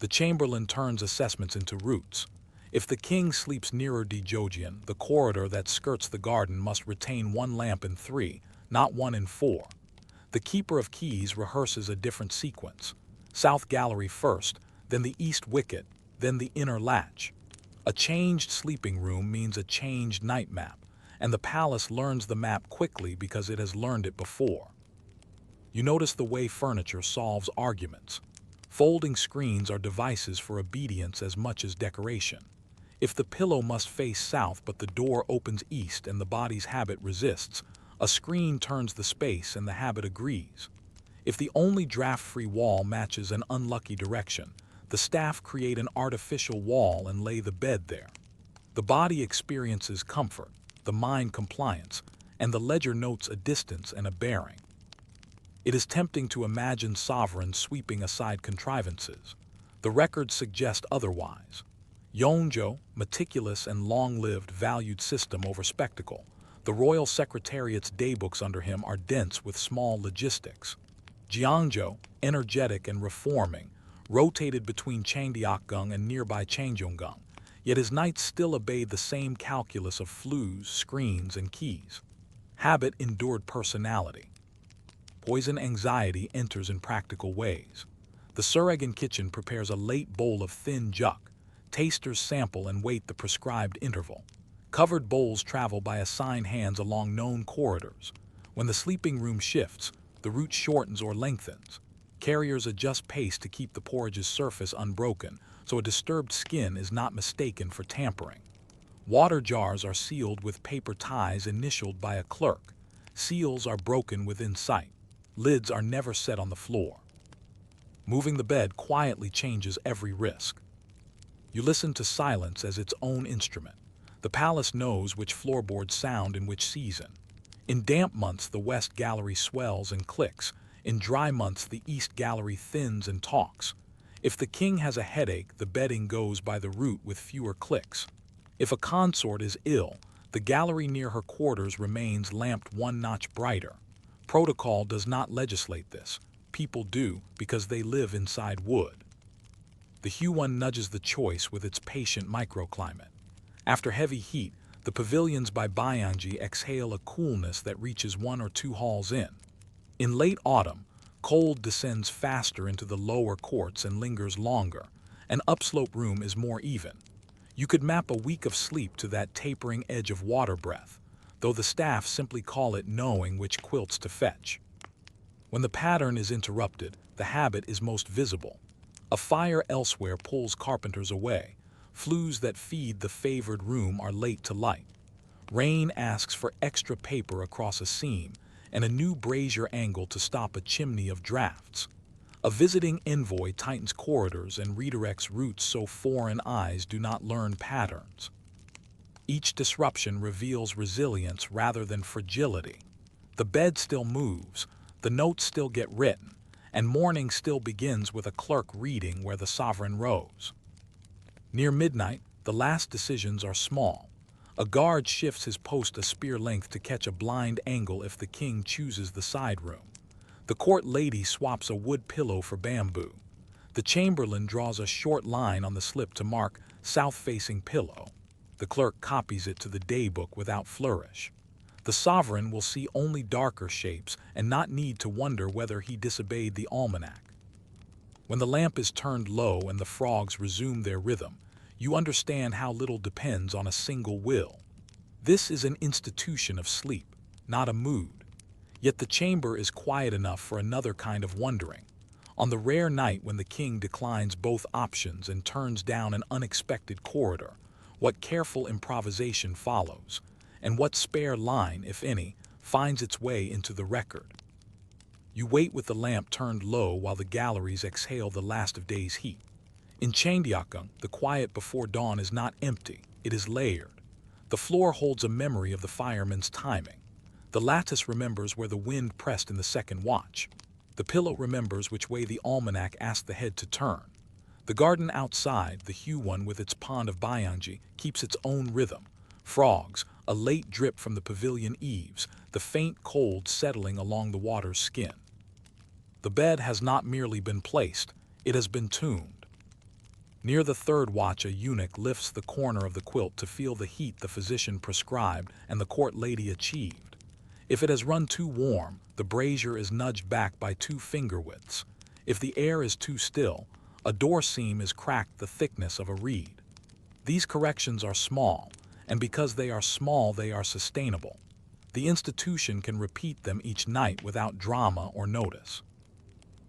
A: The chamberlain turns assessments into routes. If the king sleeps nearer Joseon, the corridor that skirts the garden must retain one lamp in 3, not one in 4. The keeper of keys rehearses a different sequence. South gallery first, then the east wicket, then the inner latch. A changed sleeping room means a changed night map, and the palace learns the map quickly because it has learned it before. You notice the way furniture solves arguments. Folding screens are devices for obedience as much as decoration. If the pillow must face south but the door opens east and the body's habit resists, a screen turns the space and the habit agrees. If the only draft-free wall matches an unlucky direction, the staff create an artificial wall and lay the bed there. The body experiences comfort, the mind compliance, and the ledger notes a distance and a bearing. It is tempting to imagine sovereigns sweeping aside contrivances. The records suggest otherwise. Yeonjo, meticulous and long-lived, valued system over spectacle. The royal secretariat's daybooks under him are dense with small logistics. Jeongjo, energetic and reforming, rotated between Changdeokgung and nearby Changjongung, yet his nights still obeyed the same calculus of flues, screens, and keys. Habit endured personality. Poison anxiety enters in practical ways. The Suregan kitchen prepares a late bowl of thin juk. Tasters sample and wait the prescribed interval. Covered bowls travel by assigned hands along known corridors. When the sleeping room shifts, the route shortens or lengthens. Carriers adjust pace to keep the porridge's surface unbroken, so a disturbed skin is not mistaken for tampering. Water jars are sealed with paper ties initialed by a clerk. Seals are broken within sight. Lids are never set on the floor. Moving the bed quietly changes every risk. You listen to silence as its own instrument. The palace knows which floorboards sound in which season. In damp months, the west gallery swells and clicks. In dry months, the east gallery thins and talks. If the king has a headache, the bedding goes by the route with fewer clicks. If a consort is ill, the gallery near her quarters remains lamped one notch brighter. Protocol does not legislate this. People do because they live inside wood. The Huon nudges the choice with its patient microclimate. After heavy heat, the pavilions by Byeonji exhale a coolness that reaches 1 or 2 halls in. In late autumn, cold descends faster into the lower courts and lingers longer. An upslope room is more even. You could map a week of sleep to that tapering edge of water breath, though the staff simply call it knowing which quilts to fetch. When the pattern is interrupted, the habit is most visible. A fire elsewhere pulls carpenters away. Flues that feed the favored room are late to light. Rain asks for extra paper across a seam and a new brazier angle to stop a chimney of drafts. A visiting envoy tightens corridors and redirects routes so foreign eyes do not learn patterns. Each disruption reveals resilience rather than fragility. The bed still moves, the notes still get written, and morning still begins with a clerk reading where the sovereign rose. Near midnight, the last decisions are small. A guard shifts his post a spear length to catch a blind angle if the king chooses the side room. The court lady swaps a wood pillow for bamboo. The chamberlain draws a short line on the slip to mark south-facing pillow. The clerk copies it to the daybook without flourish. The sovereign will see only darker shapes and not need to wonder whether he disobeyed the almanac. When the lamp is turned low and the frogs resume their rhythm, you understand how little depends on a single will. This is an institution of sleep, not a mood. Yet the chamber is quiet enough for another kind of wondering. On the rare night when the king declines both options and turns down an unexpected corridor, what careful improvisation follows, and what spare line, if any, finds its way into the record. You wait with the lamp turned low while the galleries exhale the last of day's heat. In Cheonggyeokgung, the quiet before dawn is not empty, it is layered. The floor holds a memory of the fireman's timing. The lattice remembers where the wind pressed in the second watch. The pillow remembers which way the almanac asked the head to turn. The garden outside, the hue one with its pond of Byangji, keeps its own rhythm. Frogs, a late drip from the pavilion eaves, the faint cold settling along the water's skin. The bed has not merely been placed, it has been tuned. Near the third watch, a eunuch lifts the corner of the quilt to feel the heat the physician prescribed and the court lady achieved. If it has run too warm, the brazier is nudged back by 2 finger widths. If the air is too still, a door seam is cracked the thickness of a reed. These corrections are small, and because they are small, they are sustainable. The institution can repeat them each night without drama or notice.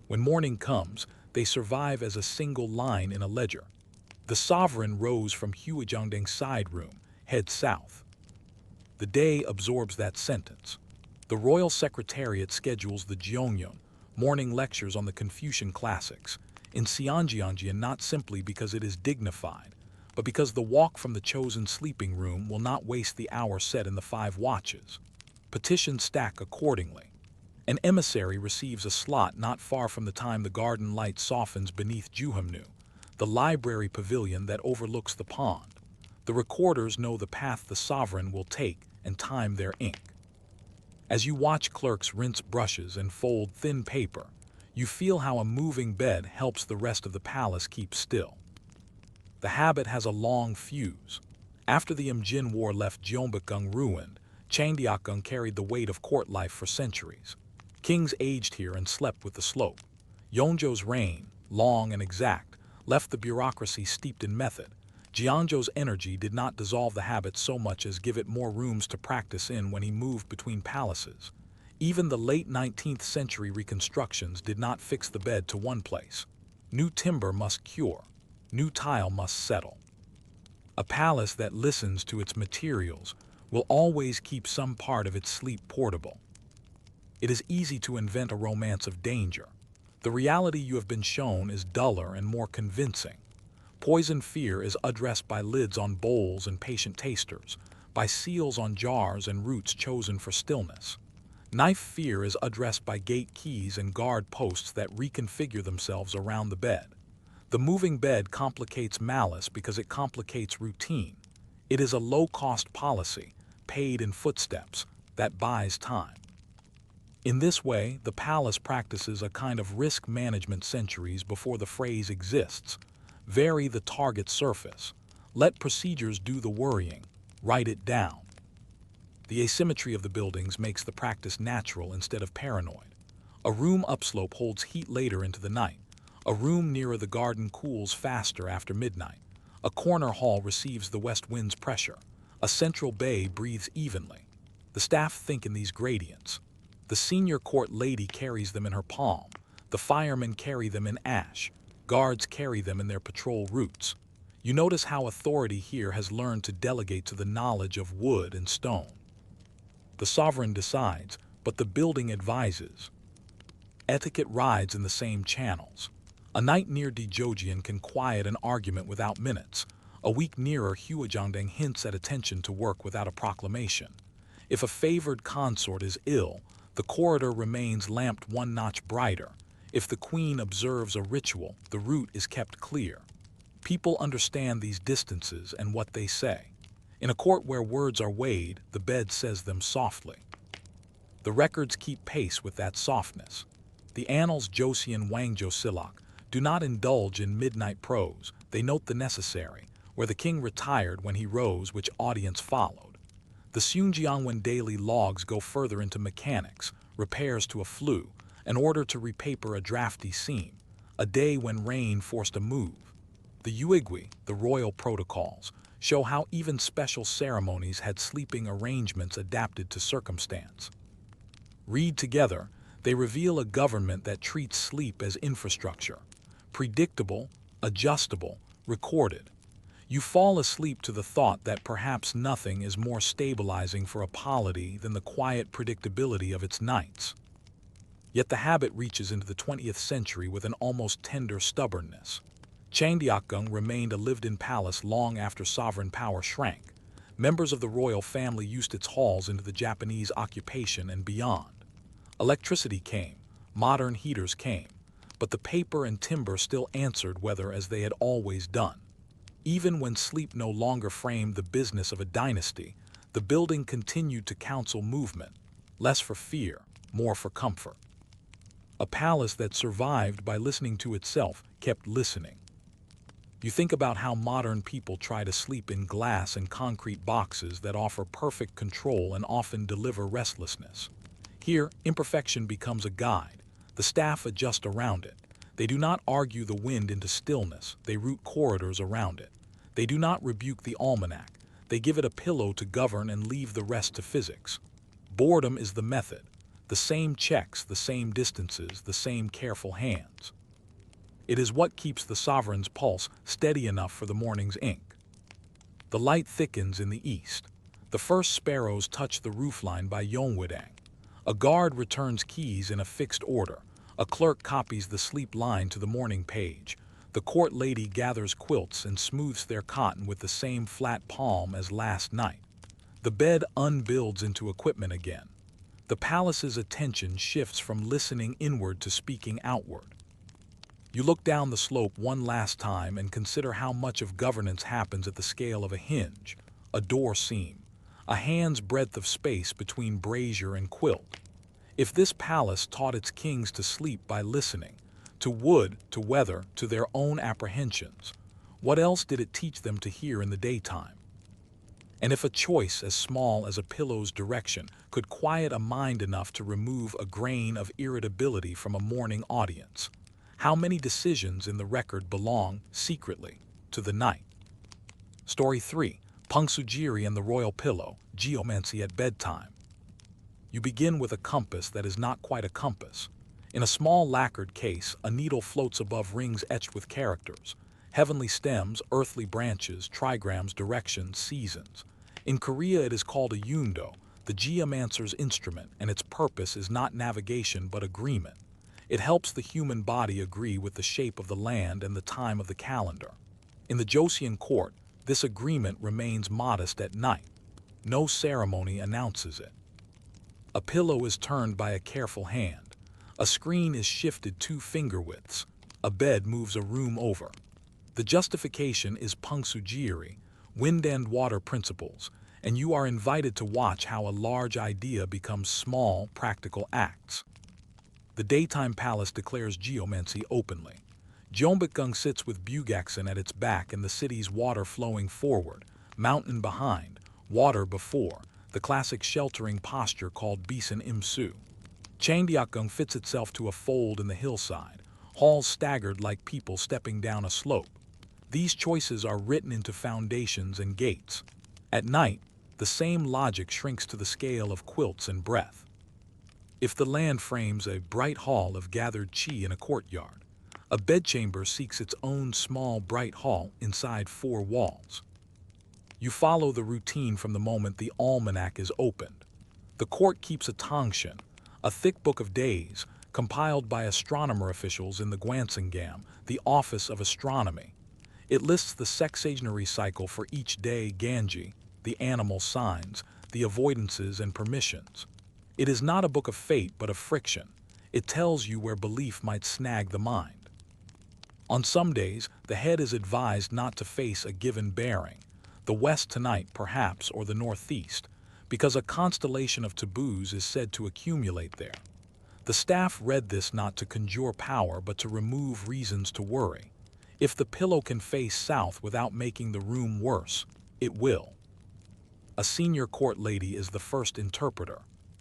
A: When morning comes, they survive as a single line in a ledger. The sovereign rose from Hwajongdang's side room, head south. The day absorbs that sentence. The royal secretariat schedules the Jeongnyeon, morning lectures on the Confucian classics, in Seonjeonjeon, not simply because it is dignified, but because the walk from the chosen sleeping room will not waste the hour set in the 5 watches. Petitions stack accordingly. An emissary receives a slot not far from the time the garden light softens beneath Juhamnu, the library pavilion that overlooks the pond. The recorders know the path the sovereign will take and time their ink. As you watch clerks rinse brushes and fold thin paper, you feel how a moving bed helps the rest of the palace keep still. The habit has a long fuse. After the Imjin War left Gyeongbokgung ruined, Cheonggyeokgung carried the weight of court life for centuries. Kings aged here and slept with the slope. Yeonjo's reign, long and exact, left the bureaucracy steeped in method. Jeonjo's energy did not dissolve the habit so much as give it more rooms to practice in when he moved between palaces. Even the late 19th century reconstructions did not fix the bed to one place. New timber must cure. New tile must settle. A palace that listens to its materials will always keep some part of its sleep portable. It is easy to invent a romance of danger. The reality you have been shown is duller and more convincing. Poison fear is addressed by lids on bowls and patient tasters, by seals on jars and roots chosen for stillness. Knife fear is addressed by gate keys and guard posts that reconfigure themselves around the bed. The moving bed complicates malice because it complicates routine. It is a low-cost policy, paid in footsteps, that buys time. In this way, the palace practices a kind of risk management centuries before the phrase exists. Vary the target surface. Let procedures do the worrying. Write it down. The asymmetry of the buildings makes the practice natural instead of paranoid. A room upslope holds heat later into the night. A room nearer the garden cools faster after midnight. A corner hall receives the west wind's pressure. A central bay breathes evenly. The staff think in these gradients. The senior court lady carries them in her palm. The firemen carry them in ash. Guards carry them in their patrol routes. You notice how authority here has learned to delegate to the knowledge of wood and stone. The sovereign decides, but the building advises. Etiquette rides in the same channels. A night near Joseon can quiet an argument without minutes. A week nearer Hwajongdang hints at attention to work without a proclamation. If a favored consort is ill, the corridor remains lamped one notch brighter. If the queen observes a ritual, the route is kept clear. People understand these distances and what they say. In a court where words are weighed, the bed says them softly. The records keep pace with that softness. The annals Joseon Wangjo do not indulge in midnight prose. They note the necessary, where the king retired when he rose, which audience followed. The Seonjeonwan daily logs go further into mechanics, repairs to a flue, an order to repaper a drafty seam, a day when rain forced a move. The Uigui, the royal protocols, show how even special ceremonies had sleeping arrangements adapted to circumstance. Read together, they reveal a government that treats sleep as infrastructure, predictable, adjustable, recorded. You fall asleep to the thought that perhaps nothing is more stabilizing for a polity than the quiet predictability of its nights. Yet the habit reaches into the 20th century with an almost tender stubbornness. Changdeokgung remained a lived-in palace long after sovereign power shrank. Members of the royal family used its halls into the Japanese occupation and beyond. Electricity came, modern heaters came, but the paper and timber still answered whether as they had always done. Even when sleep no longer framed the business of a dynasty, the building continued to counsel movement, less for fear, more for comfort. A palace that survived by listening to itself kept listening. You think about how modern people try to sleep in glass and concrete boxes that offer perfect control and often deliver restlessness. Here, imperfection becomes a guide. The staff adjust around it. They do not argue the wind into stillness, they route corridors around it. They do not rebuke the almanac, they give it a pillow to govern and leave the rest to physics. Boredom is the method. The same checks, the same distances, the same careful hands. It is what keeps the sovereign's pulse steady enough for the morning's ink. The light thickens in the east. The first sparrows touch the roofline by Yonwudang. A guard returns keys in a fixed order. A clerk copies the sleep line to the morning page. The court lady gathers quilts and smooths their cotton with the same flat palm as last night. The bed unbuilds into equipment again. The palace's attention shifts from listening inward to speaking outward. You look down the slope one last time and consider how much of governance happens at the scale of a hinge, a door seam, a hand's breadth of space between brazier and quilt. If this palace taught its kings to sleep by listening, to wood, to weather, to their own apprehensions, what else did it teach them to hear in the daytime? And if a choice as small as a pillow's direction could quiet a mind enough to remove a grain of irritability from a morning audience, how many decisions in the record belong, secretly, to the night? Story 3. Pungsujiri and the Royal Pillow, Geomancy at Bedtime. You begin with a compass that is not quite a compass. In a small lacquered case, a needle floats above rings etched with characters. Heavenly stems, earthly branches, trigrams, directions, seasons. In Korea it is called a undo, the geomancer's instrument, and its purpose is not navigation but agreement. It helps the human body agree with the shape of the land and the time of the calendar. In the Joseon court, this agreement remains modest at night. No ceremony announces it. A pillow is turned by a careful hand. A screen is shifted 2 finger widths. A bed moves a room over. The justification is pungsujiri, wind and water principles, and you are invited to watch how a large idea becomes small, practical acts. The daytime palace declares geomancy openly. Gyeongbokgung sits with Bugaksan at its back and the city's water flowing forward, mountain behind, water before, the classic sheltering posture called Bisan Imsu. Changdeokgung fits itself to a fold in the hillside, halls staggered like people stepping down a slope. These choices are written into foundations and gates. At night, the same logic shrinks to the scale of quilts and breath. If the land frames a bright hall of gathered chi in a courtyard, a bedchamber seeks its own small bright hall inside 4 walls. You follow the routine from the moment the almanac is opened. The court keeps a tangshan, a thick book of days, compiled by astronomer officials in the Gwansangam, the Office of Astronomy. It lists the sexagenary cycle for each day Ganji, the animal signs, the avoidances and permissions. It is not a book of fate but of friction. It tells you where belief might snag the mind. On some days, the head is advised not to face a given bearing, the west tonight perhaps or the northeast, because a constellation of taboos is said to accumulate there. The staff read this not to conjure power but to remove reasons to worry. If the pillow can face south without making the room worse, it will. A senior court lady is the first interpreter.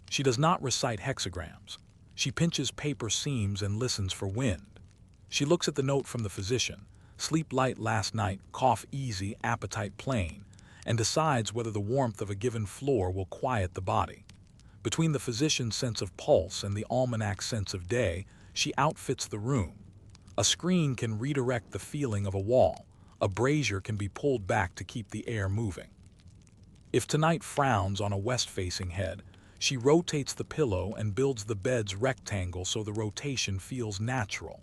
A: She does not recite hexagrams. She pinches paper seams and listens for wind. She looks at the note from the physician, sleep light last night, cough easy, appetite plain, and decides whether the warmth of a given floor will quiet the body. Between the physician's sense of pulse and the almanac's sense of day, she outfits the room. A screen can redirect the feeling of a wall. A brazier can be pulled back to keep the air moving. If tonight frowns on a west-facing head, she rotates the pillow and builds the bed's rectangle so the rotation feels natural.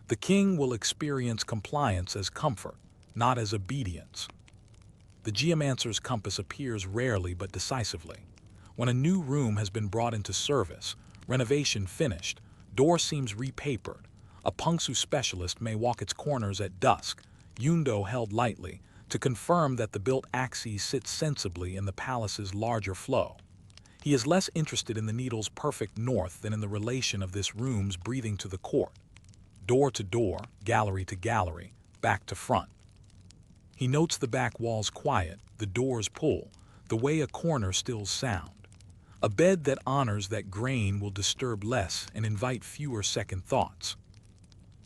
A: The king will experience compliance as comfort, not as obedience. The geomancer's compass appears rarely but decisively. When a new room has been brought into service, renovation finished, door seams repapered, a pungsu specialist may walk its corners at dusk, undo held lightly, to confirm that the built axis sits sensibly in the palace's larger flow. He is less interested in the needle's perfect north than in the relation of this room's breathing to the court. Door to door, gallery to gallery, back to front. He notes the back walls quiet, the doors pull, the way a corner stills sound. A bed that honors that grain will disturb less and invite fewer second thoughts.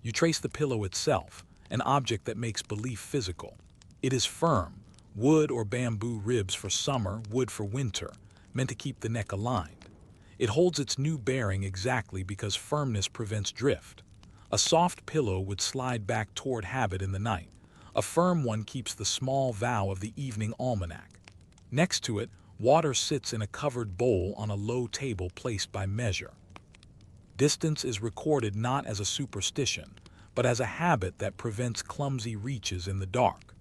A: You trace the pillow itself, an object that makes belief physical. It is firm, wood or bamboo ribs for summer, wood for winter, meant to keep the neck aligned. It holds its new bearing exactly because firmness prevents drift. A soft pillow would slide back toward habit in the night. A firm one keeps the small vow of the evening almanac. Next to it, water sits in a covered bowl on a low table placed by measure. Distance is recorded not as a superstition, but as a habit that prevents clumsy reaches in the dark.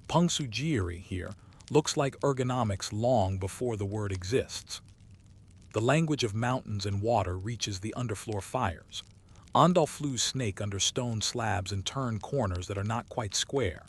A: Pungsujiri here looks like ergonomics long before the word exists. The language of mountains and water reaches the underfloor fires. Ondol flews snake under stone slabs and turn corners that are not quite square.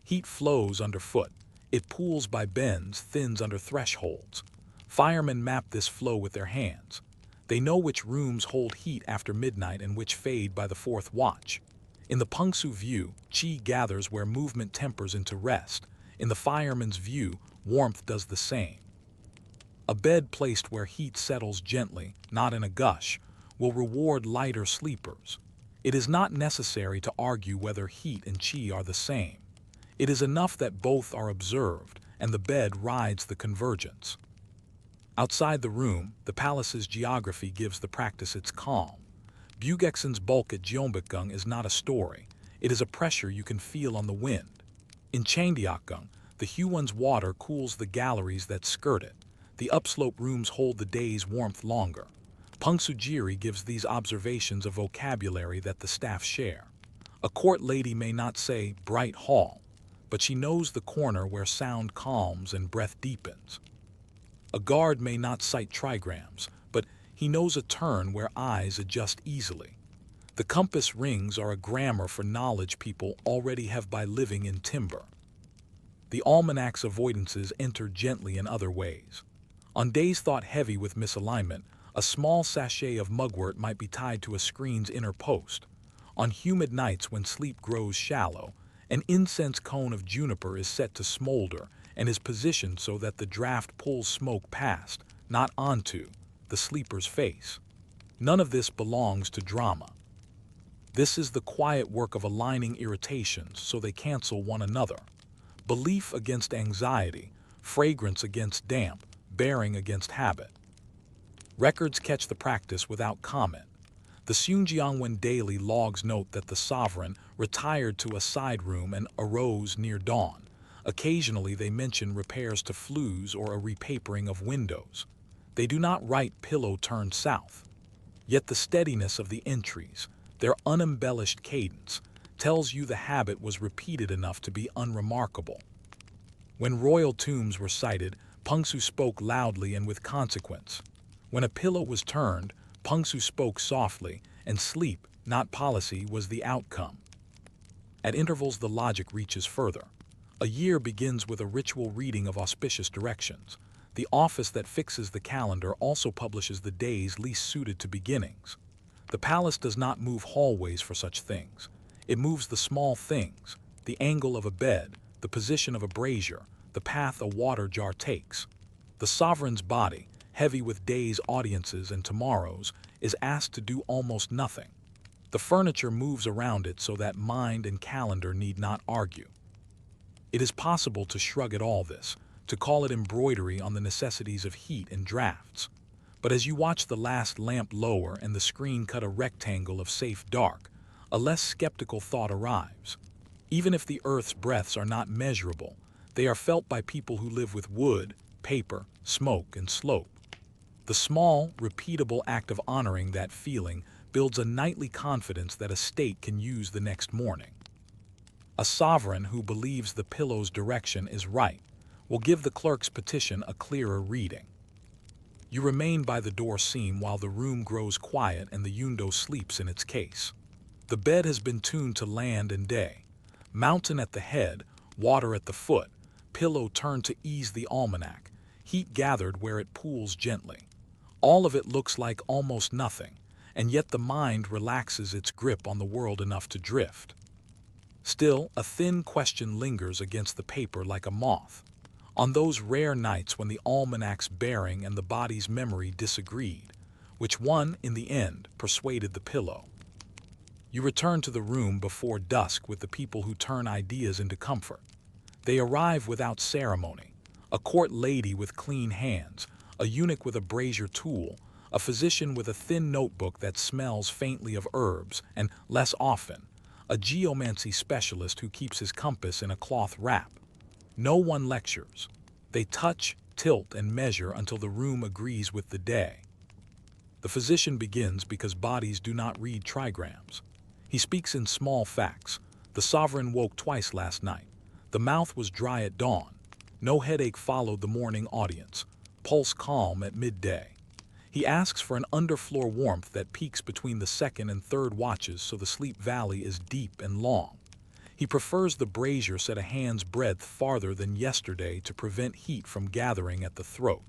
A: Heat flows underfoot. It pools by bends, thins under thresholds. Firemen map this flow with their hands. They know which rooms hold heat after midnight and which fade by the fourth watch. In the Pungsu view, chi gathers where movement tempers into rest. In the fireman's view, warmth does the same. A bed placed where heat settles gently, not in a gush, will reward lighter sleepers. It is not necessary to argue whether heat and chi are the same. It is enough that both are observed, and the bed rides the convergence. Outside the room, the palace's geography gives the practice its calm. Bugexen's bulk at Gyeongbokgung is not a story. It is a pressure you can feel on the wind. In Changdeokgung, the Hwon's water cools the galleries that skirt it. The upslope rooms hold the day's warmth longer. Pungsujiri gives these observations a vocabulary that the staff share. A court lady may not say bright hall, but she knows the corner where sound calms and breath deepens. A guard may not cite trigrams, but he knows a turn where eyes adjust easily. The compass rings are a grammar for knowledge people already have by living in timber. The almanac's avoidances enter gently in other ways. On days thought heavy with misalignment, a small sachet of mugwort might be tied to a screen's inner post. On humid nights when sleep grows shallow, an incense cone of juniper is set to smolder and is positioned so that the draft pulls smoke past, not onto, the sleeper's face. None of this belongs to drama. This is the quiet work of aligning irritations so they cancel one another. Belief against anxiety, fragrance against damp, bearing against habit. Records catch the practice without comment. The Seungjeongwon Daily logs note that the sovereign retired to a side room and arose near dawn. Occasionally they mention repairs to flues or a repapering of windows. They do not write pillow turned south. Yet the steadiness of the entries, their unembellished cadence, tells you the habit was repeated enough to be unremarkable. When royal tombs were cited, Pungsu spoke loudly and with consequence. When a pillow was turned, Pungsu spoke softly, and sleep, not policy, was the outcome. At intervals the logic reaches further. A year begins with a ritual reading of auspicious directions. The office that fixes the calendar also publishes the days least suited to beginnings. The palace does not move hallways for such things. It moves the small things, the angle of a bed, the position of a brazier, the path a water jar takes. The sovereign's body, heavy with days' audiences and tomorrows, is asked to do almost nothing. The furniture moves around it so that mind and calendar need not argue. It is possible to shrug at all this, to call it embroidery on the necessities of heat and drafts. But as you watch the last lamp lower and the screen cut a rectangle of safe dark, a less skeptical thought arrives. Even if the earth's breaths are not measurable, they are felt by people who live with wood, paper, smoke, and slope. The small, repeatable act of honoring that feeling builds a nightly confidence that a state can use the next morning. A sovereign who believes the pillow's direction is right will give the clerk's petition a clearer reading. You remain by the door seam while the room grows quiet and the undo sleeps in its case. The bed has been tuned to land and day. Mountain at the head, water at the foot, pillow turned to ease the almanac, heat gathered where it pools gently. All of it looks like almost nothing, and yet the mind relaxes its grip on the world enough to drift. Still, a thin question lingers against the paper like a moth. On those rare nights when the almanac's bearing and the body's memory disagreed, which one, in the end, persuaded the pillow? You return to the room before dusk with the people who turn ideas into comfort. They arrive without ceremony: a court lady with clean hands, a eunuch with a brazier tool, a physician with a thin notebook that smells faintly of herbs, and, less often, a geomancy specialist who keeps his compass in a cloth wrap. No one lectures. They touch, tilt, and measure until the room agrees with the day. The physician begins because bodies do not read trigrams. He speaks in small facts. The sovereign woke twice last night. The mouth was dry at dawn. No headache followed the morning audience. Pulse calm at midday. He asks for an underfloor warmth that peaks between the second and third watches so the sleep valley is deep and long. He prefers the brazier set a hand's breadth farther than yesterday to prevent heat from gathering at the throat.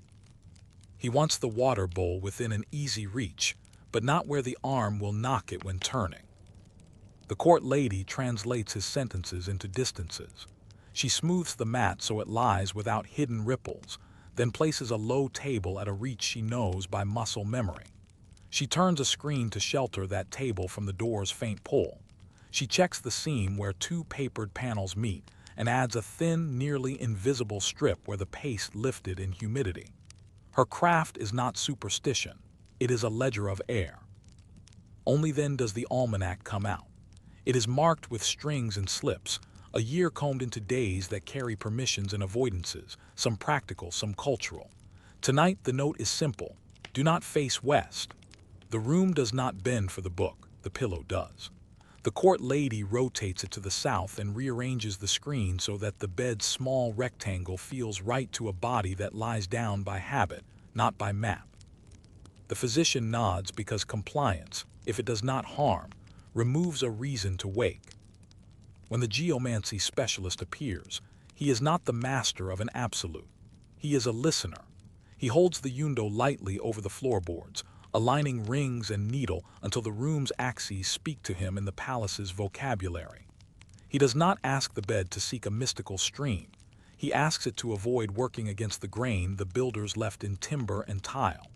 A: He wants the water bowl within an easy reach, but not where the arm will knock it when turning. The court lady translates his sentences into distances. She smooths the mat so it lies without hidden ripples, then places a low table at a reach she knows by muscle memory. She turns a screen to shelter that table from the door's faint pull. She checks the seam where two papered panels meet and adds a thin, nearly invisible strip where the paste lifted in humidity. Her craft is not superstition. It is a ledger of air. Only then does the almanac come out. It is marked with strings and slips, a year combed into days that carry permissions and avoidances, some practical, some cultural. Tonight the note is simple: do not face west. The room does not bend for the book, the pillow does. The court lady rotates it to the south and rearranges the screen so that the bed's small rectangle feels right to a body that lies down by habit, not by map. The physician nods because compliance, if it does not harm, removes a reason to wake. When the geomancy specialist appears, he is not the master of an absolute. He is a listener. He holds the undo lightly over the floorboards, aligning rings and needle until the room's axes speak to him in the palace's vocabulary. He does not ask the bed to seek a mystical stream. He asks it to avoid working against the grain the builders left in timber and tile.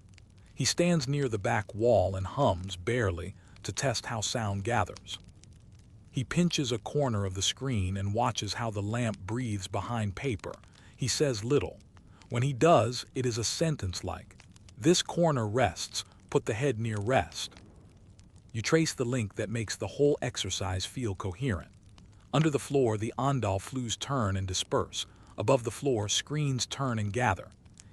A: He stands near the back wall and hums, barely, to test how sound gathers. He pinches a corner of the screen and watches how the lamp breathes behind paper. He says little. When he does, it is a sentence like, "This corner rests, put the head near rest." You trace the link that makes the whole exercise feel coherent. Under the floor, the ondol flues turn and disperse. Above the floor, screens turn and gather.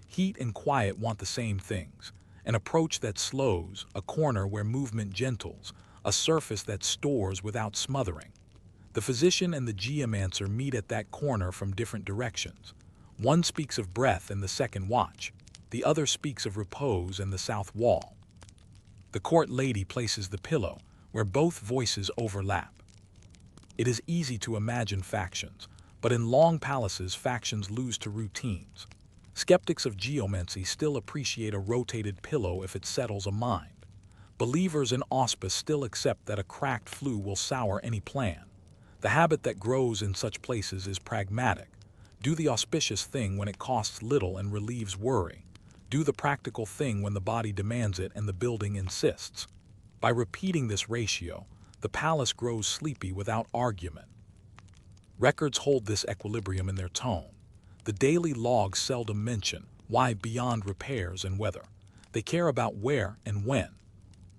A: Heat and quiet want the same things: an approach that slows, a corner where movement gentles, a surface that stores without smothering. The physician and the geomancer meet at that corner from different directions. One speaks of breath in the second watch. The other speaks of repose in the south wall. The court lady places the pillow where both voices overlap. It is easy to imagine factions, but in long palaces factions lose to routines. Skeptics of geomancy still appreciate a rotated pillow if it settles a mind. Believers in auspice still accept that a cracked flue will sour any plan. The habit that grows in such places is pragmatic. Do the auspicious thing when it costs little and relieves worry. Do the practical thing when the body demands it and the building insists. By repeating this ratio, the palace grows sleepy without argument. Records hold this equilibrium in their tone. The daily logs seldom mention why beyond repairs and weather. They care about where and when.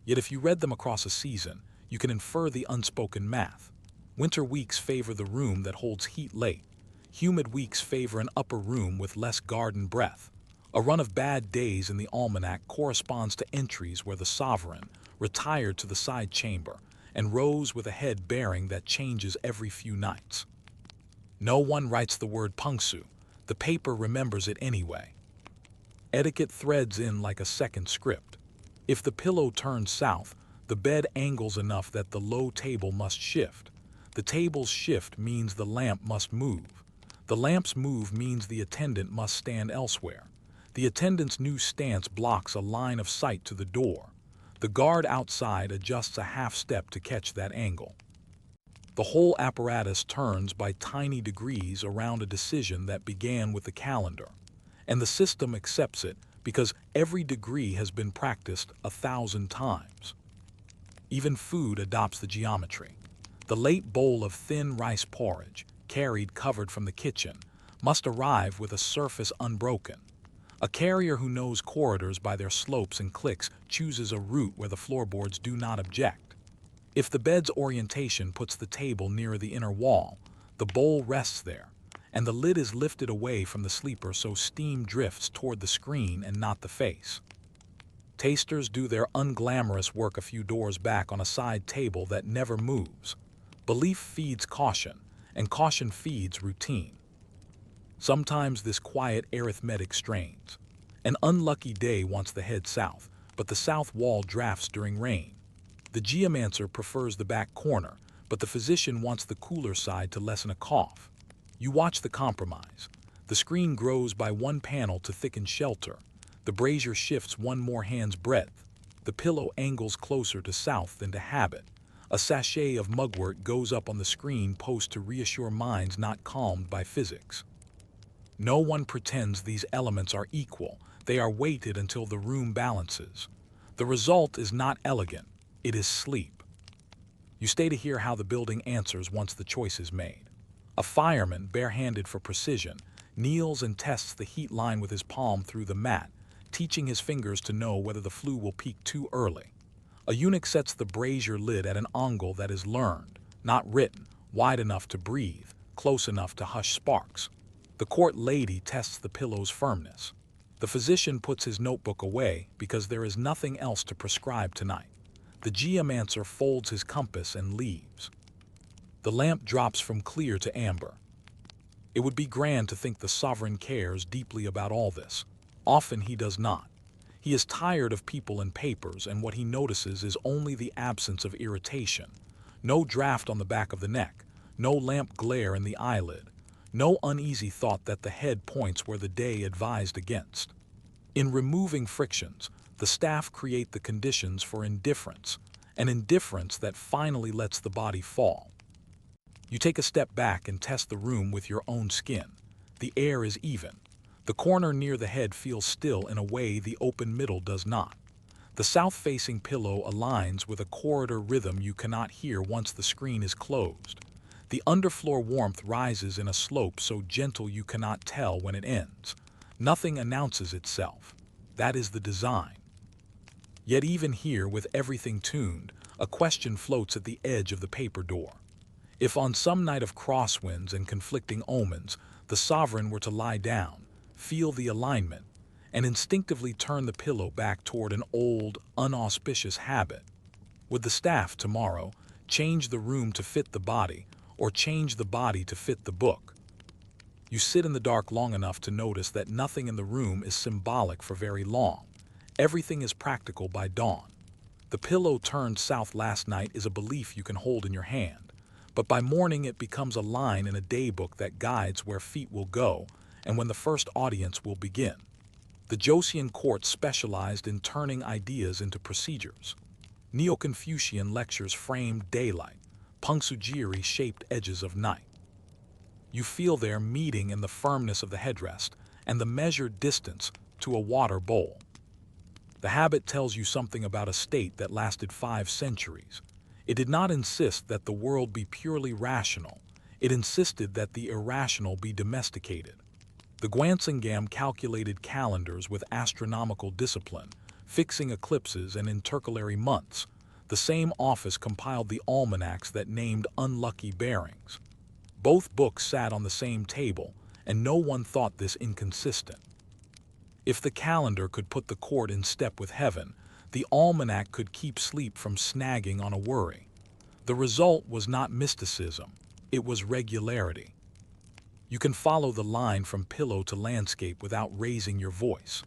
A: Yet if you read them across a season, you can infer the unspoken math. Winter weeks favor the room that holds heat late. Humid weeks favor an upper room with less garden breath. A run of bad days in the almanac corresponds to entries where the sovereign retired to the side chamber and rose with a head bearing that changes every few nights. No one writes the word pungsu. The paper remembers it anyway. Etiquette threads in like a second script. If the pillow turns south, the bed angles enough that the low table must shift. The table's shift means the lamp must move. The lamp's move means the attendant must stand elsewhere. The attendant's new stance blocks a line of sight to the door. The guard outside adjusts a half step to catch that angle. The whole apparatus turns by tiny degrees around a decision that began with the calendar. And the system accepts it because every degree has been practiced 1,000 times. Even food adopts the geometry. The late bowl of thin rice porridge, carried covered from the kitchen, must arrive with a surface unbroken. A carrier who knows corridors by their slopes and clicks chooses a route where the floorboards do not object. If the bed's orientation puts the table nearer the inner wall, the bowl rests there, and the lid is lifted away from the sleeper so steam drifts toward the screen and not the face. Tasters do their unglamorous work a few doors back on a side table that never moves. Belief feeds caution, and caution feeds routine. Sometimes this quiet arithmetic strains. An unlucky day wants the head south, but the south wall drafts during rain. The geomancer prefers the back corner, but the physician wants the cooler side to lessen a cough. You watch the compromise. The screen grows by one panel to thicken shelter. The brazier shifts one more hand's breadth. The pillow angles closer to south than to habit. A sachet of mugwort goes up on the screen post to reassure minds not calmed by physics. No one pretends these elements are equal. They are weighted until the room balances. The result is not elegant. It is sleep. You stay to hear how the building answers once the choice is made. A fireman, barehanded for precision, kneels and tests the heat line with his palm through the mat, teaching his fingers to know whether the flue will peak too early. A eunuch sets the brazier lid at an ondol that is learned, not written, wide enough to breathe, close enough to hush sparks. The court lady tests the pillow's firmness. The physician puts his notebook away because there is nothing else to prescribe tonight. The geomancer folds his compass and leaves. The lamp drops from clear to amber. It would be grand to think the sovereign cares deeply about all this. Often he does not. He is tired of people and papers, and what he notices is only the absence of irritation. No draft on the back of the neck, no lamp glare in the eyelid, no uneasy thought that the head points where the day advised against. In removing frictions, the staff create the conditions for indifference, an indifference that finally lets the body fall. You take a step back and test the room with your own skin. The air is even. The corner near the head feels still in a way the open middle does not. The south-facing pillow aligns with a corridor rhythm you cannot hear once the screen is closed. The underfloor warmth rises in a slope so gentle you cannot tell when it ends. Nothing announces itself. That is the design. Yet even here, with everything tuned, a question floats at the edge of the paper door. If on some night of crosswinds and conflicting omens, the sovereign were to lie down, feel the alignment, and instinctively turn the pillow back toward an old, unauspicious habit, would the staff tomorrow change the room to fit the body, or change the body to fit the book? You sit in the dark long enough to notice that nothing in the room is symbolic for very long. Everything is practical by dawn. The pillow turned south last night is a belief you can hold in your hand, but by morning it becomes a line in a daybook that guides where feet will go and when the first audience will begin. The Joseon court specialized in turning ideas into procedures. Neo-Confucian lectures framed daylight, Pungsujiri shaped edges of night. You feel their meeting in the firmness of the headrest and the measured distance to a water bowl. The habit tells you something about a state that lasted 5 centuries. It did not insist that the world be purely rational. It insisted that the irrational be domesticated. The Gwansangam calculated calendars with astronomical discipline, fixing eclipses and intercalary months. The same office compiled the almanacs that named unlucky bearings. Both books sat on the same table, and no one thought this inconsistent. If the calendar could put the court in step with heaven, the almanac could keep sleep from snagging on a worry. The result was not mysticism, it was regularity. You can follow the line from pillow to landscape without raising your voice.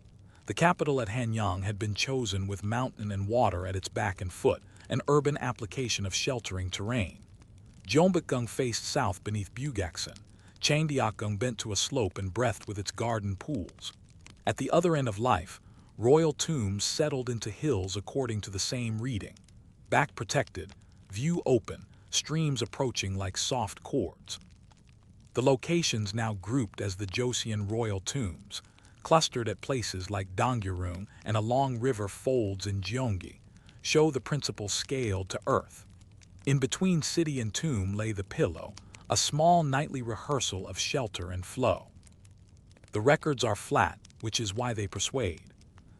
A: The capital at Hanyang had been chosen with mountain and water at its back and foot, an urban application of sheltering terrain. Gyeongbokgung faced south beneath Bugaksan. Changdeokgung bent to a slope and breathed with its garden pools. At the other end of life, royal tombs settled into hills according to the same reading. Back protected, view open, streams approaching like soft chords. The locations now grouped as the Joseon royal tombs, clustered at places like Donggyeong and along river folds in Gyeonggi, show the principle scaled to earth. In between city and tomb lay the pillow, a small nightly rehearsal of shelter and flow. The records are flat, which is why they persuade.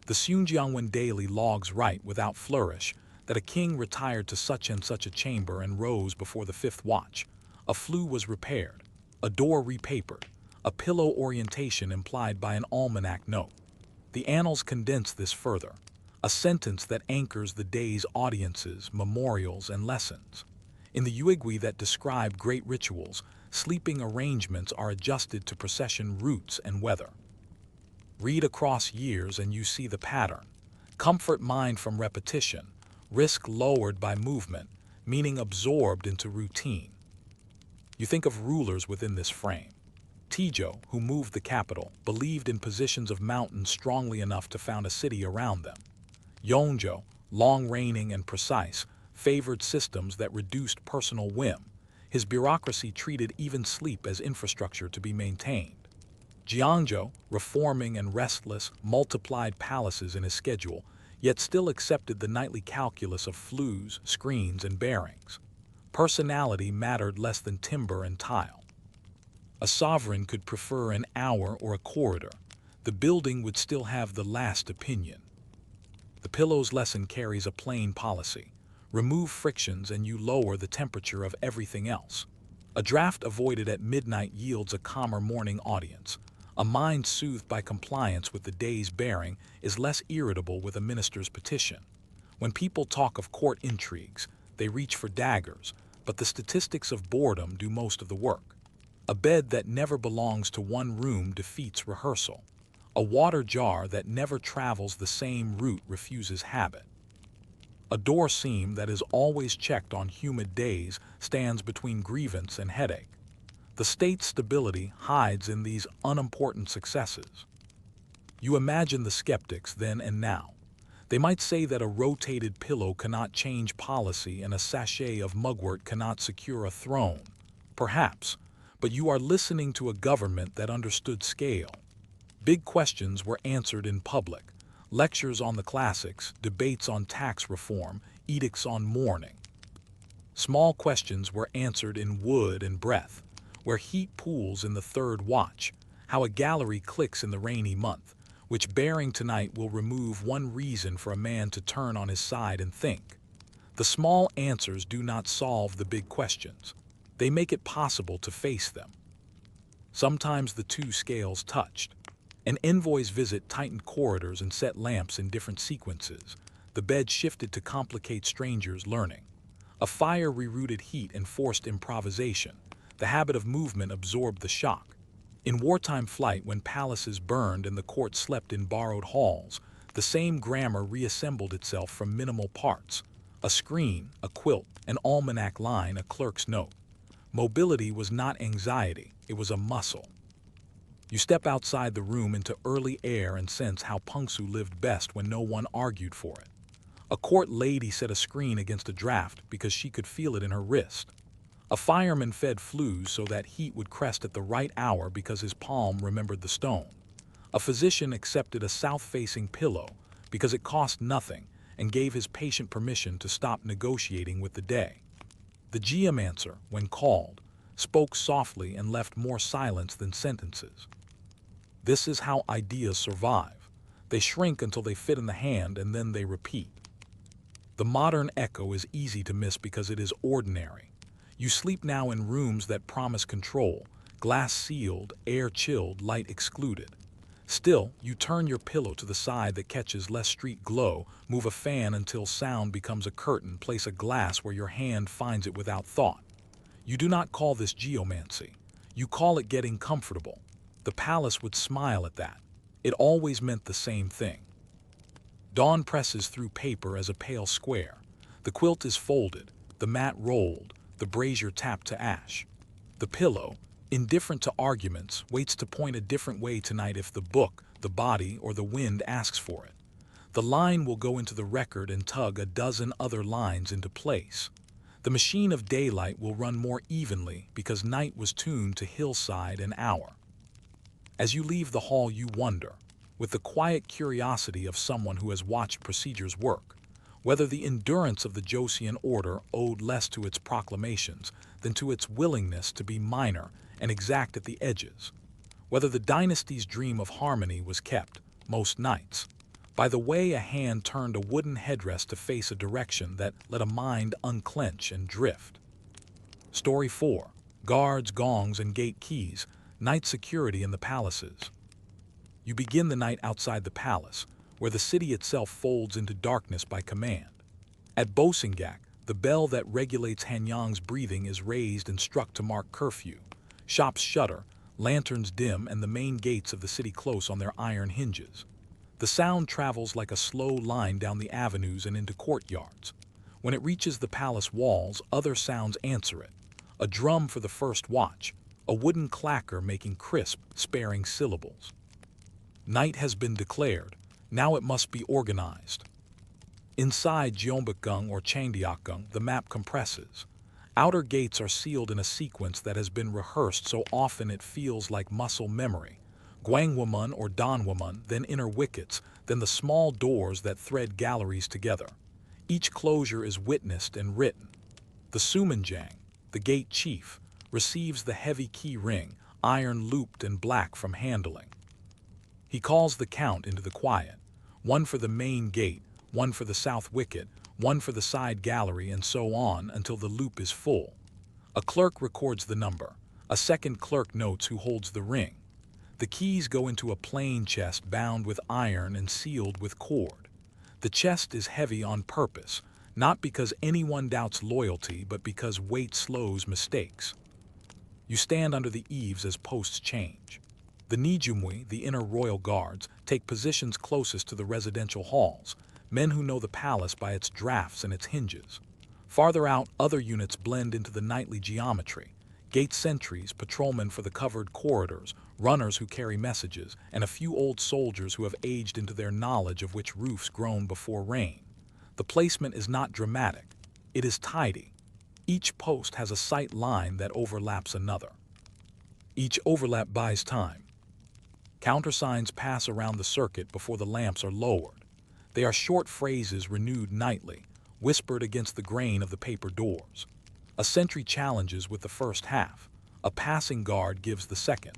A: The Seunjeongwon daily logs write without flourish that a king retired to such and such a chamber and rose before the fifth watch. A flue was repaired, a door repapered, a pillow orientation implied by an almanac note. The annals condense this further, a sentence that anchors the day's audiences, memorials, and lessons. In the Uigui that describe great rituals, sleeping arrangements are adjusted to procession routes and weather. Read across years and you see the pattern. Comfort mind from repetition, risk lowered by movement, meaning absorbed into routine. You think of rulers within this frame. Tijo, who moved the capital, believed in positions of mountains strongly enough to found a city around them. Yeonjo, long reigning and precise, favored systems that reduced personal whim. His bureaucracy treated even sleep as infrastructure to be maintained. Jeonjo, reforming and restless, multiplied palaces in his schedule, yet still accepted the nightly calculus of flues, screens, and bearings. Personality mattered less than timber and tile. A sovereign could prefer an hour or a corridor. The building would still have the last opinion. The pillow's lesson carries a plain policy. Remove frictions and you lower the temperature of everything else. A draft avoided at midnight yields a calmer morning audience. A mind soothed by compliance with the day's bearing is less irritable with a minister's petition. When people talk of court intrigues, they reach for daggers, but the statistics of boredom do most of the work. A bed that never belongs to one room defeats rehearsal. A water jar that never travels the same route refuses habit. A door seam that is always checked on humid days stands between grievance and headache. The state's stability hides in these unimportant successes. You imagine the skeptics then and now. They might say that a rotated pillow cannot change policy and a sachet of mugwort cannot secure a throne. Perhaps, but you are listening to a government that understood scale. Big questions were answered in public. Lectures on the classics, debates on tax reform, edicts on mourning. Small questions were answered in wood and breath, where heat pools in the third watch, how a gallery clicks in the rainy month, which bearing tonight will remove one reason for a man to turn on his side and think. The small answers do not solve the big questions. They make it possible to face them. Sometimes the two scales touched. An envoy's visit tightened corridors and set lamps in different sequences. The bed shifted to complicate strangers' learning. A fire rerouted heat and forced improvisation. The habit of movement absorbed the shock. In wartime flight, when palaces burned and the court slept in borrowed halls, the same grammar reassembled itself from minimal parts. A screen, a quilt, an almanac line, a clerk's note. Mobility was not anxiety, it was a muscle. You step outside the room into early air and sense how Pungsu lived best when no one argued for it. A court lady set a screen against a draft because she could feel it in her wrist. A fireman fed flues so that heat would crest at the right hour because his palm remembered the stone. A physician accepted a south-facing pillow because it cost nothing and gave his patient permission to stop negotiating with the day. The geomancer, when called, spoke softly and left more silence than sentences. This is how ideas survive. They shrink until they fit in the hand and then they repeat. The modern echo is easy to miss because it is ordinary. You sleep now in rooms that promise control, glass sealed, air chilled, light excluded. Still, you turn your pillow to the side that catches less street glow, move a fan until sound becomes a curtain, place a glass where your hand finds it without thought. You do not call this geomancy. You call it getting comfortable. The palace would smile at that. It always meant the same thing. Dawn presses through paper as a pale square. The quilt is folded, the mat rolled, the brazier tapped to ash. The pillow, indifferent to arguments, waits to point a different way tonight if the book, the body, or the wind asks for it. The line will go into the record and tug a dozen other lines into place. The machine of daylight will run more evenly because night was tuned to hillside and hour. As you leave the hall, you wonder, with the quiet curiosity of someone who has watched procedures work, whether the endurance of the Joseon order owed less to its proclamations than to its willingness to be minor and exact at the edges, whether the dynasty's dream of harmony was kept, most nights, by the way a hand turned a wooden headrest to face a direction that let a mind unclench and drift. Story 4. Guards, gongs, and gate keys, night security in the palaces. You begin the night outside the palace, where the city itself folds into darkness by command. At Bosingak, the bell that regulates Hanyang's breathing is raised and struck to mark curfew. Shops shutter, lanterns dim, and the main gates of the city close on their iron hinges. The sound travels like a slow line down the avenues and into courtyards. When it reaches the palace walls, other sounds answer it. A drum for the first watch, a wooden clacker making crisp, sparing syllables. Night has been declared. Now it must be organized. Inside Gyeongbokgung or Changdeokgung, the map compresses. Outer gates are sealed in a sequence that has been rehearsed so often it feels like muscle memory. Gwangwamun or Danwamun, then inner wickets, then the small doors that thread galleries together. Each closure is witnessed and written. The Sumanjang, the gate chief, receives the heavy key ring, iron looped and black from handling. He calls the count into the quiet, one for the main gate, one for the south wicket, one for the side gallery, and so on until the loop is full. A clerk records the number. A second clerk notes who holds the ring. The keys go into a plain chest bound with iron and sealed with cord. The chest is heavy on purpose, not because anyone doubts loyalty, but because weight slows mistakes. You stand under the eaves as posts change. The Nijumwi, the inner royal guards, take positions closest to the residential halls, men who know the palace by its drafts and its hinges. Farther out, other units blend into the nightly geometry. Gate sentries, patrolmen for the covered corridors, runners who carry messages, and a few old soldiers who have aged into their knowledge of which roofs groan before rain. The placement is not dramatic. It is tidy. Each post has a sight line that overlaps another. Each overlap buys time. Countersigns pass around the circuit before the lamps are lowered. They are short phrases renewed nightly, whispered against the grain of the paper doors. A sentry challenges with the first half. A passing guard gives the second.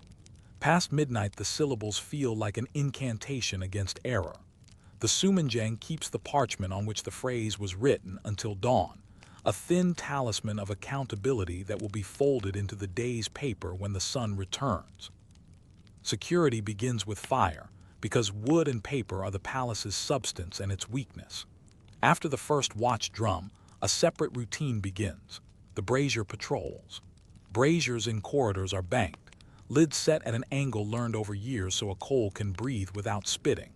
A: Past midnight, the syllables feel like an incantation against error. The Sumanjang keeps the parchment on which the phrase was written until dawn, a thin talisman of accountability that will be folded into the day's paper when the sun returns. Security begins with fire, because wood and paper are the palace's substance and its weakness. After the first watch drum, a separate routine begins. The brazier patrols. Braziers in corridors are banked, lids set at an angle learned over years so a coal can breathe without spitting.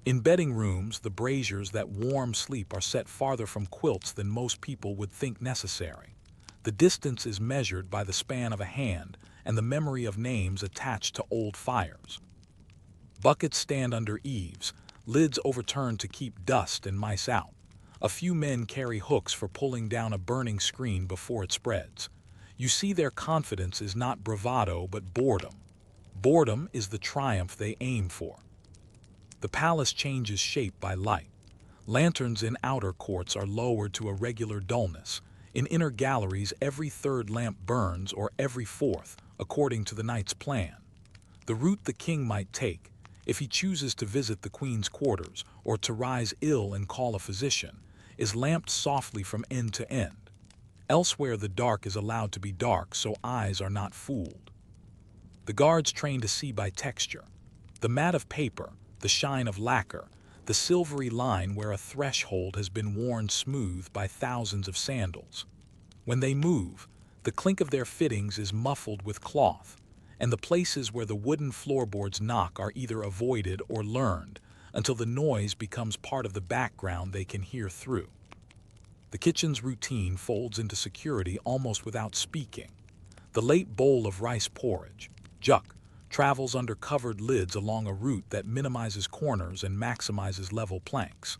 A: In bedding rooms, the braziers that warm sleep are set farther from quilts than most people would think necessary. The distance is measured by the span of a hand and the memory of names attached to old fires. Buckets stand under eaves, lids overturned to keep dust and mice out. A few men carry hooks for pulling down a burning screen before it spreads. You see their confidence is not bravado but boredom. Boredom is the triumph they aim for. The palace changes shape by light. Lanterns in outer courts are lowered to a regular dullness. In inner galleries, every third lamp burns, or every fourth, according to the night's plan. The route the king might take, if he chooses to visit the queen's quarters or to rise ill and call a physician, is lamped softly from end to end. Elsewhere, the dark is allowed to be dark so eyes are not fooled. The guards train to see by texture. The mat of paper, the shine of lacquer, the silvery line where a threshold has been worn smooth by thousands of sandals. When they move, the clink of their fittings is muffled with cloth, and the places where the wooden floorboards knock are either avoided or learned until the noise becomes part of the background they can hear through. The kitchen's routine folds into security almost without speaking. The late bowl of rice porridge, juk, travels under covered lids along a route that minimizes corners and maximizes level planks.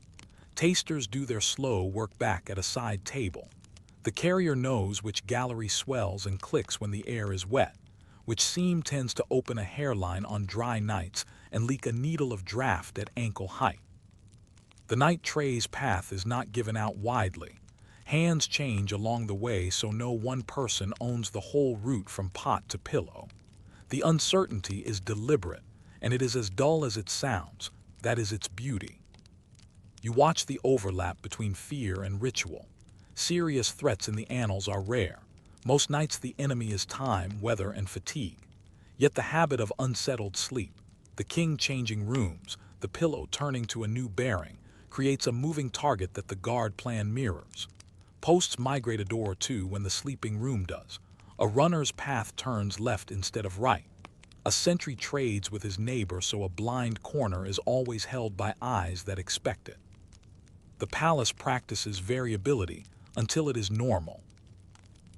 A: Tasters do their slow work back at a side table. The carrier knows which gallery swells and clicks when the air is wet, which seam tends to open a hairline on dry nights and leak a needle of draft at ankle height. The night tray's path is not given out widely. Hands change along the way so no one person owns the whole route from pot to pillow. The uncertainty is deliberate, and it is as dull as it sounds. That is its beauty. You watch the overlap between fear and ritual. Serious threats in the annals are rare. Most nights the enemy is time, weather, and fatigue. Yet the habit of unsettled sleep, the king changing rooms, the pillow turning to a new bearing, creates a moving target that the guard plan mirrors. Posts migrate a door or two when the sleeping room does. A runner's path turns left instead of right. A sentry trades with his neighbor so a blind corner is always held by eyes that expect it. The palace practices variability until it is normal.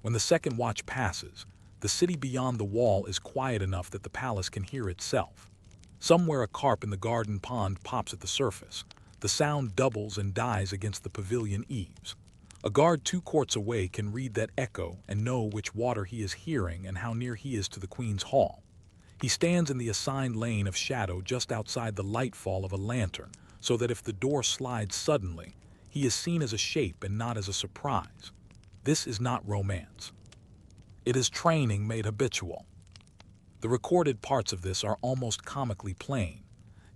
A: When the second watch passes, the city beyond the wall is quiet enough that the palace can hear itself. Somewhere a carp in the garden pond pops at the surface. The sound doubles and dies against the pavilion eaves. A guard 2 courts away can read that echo and know which water he is hearing and how near he is to the Queen's Hall. He stands in the assigned lane of shadow just outside the lightfall of a lantern, so that if the door slides suddenly, he is seen as a shape and not as a surprise. This is not romance. It is training made habitual. The recorded parts of this are almost comically plain.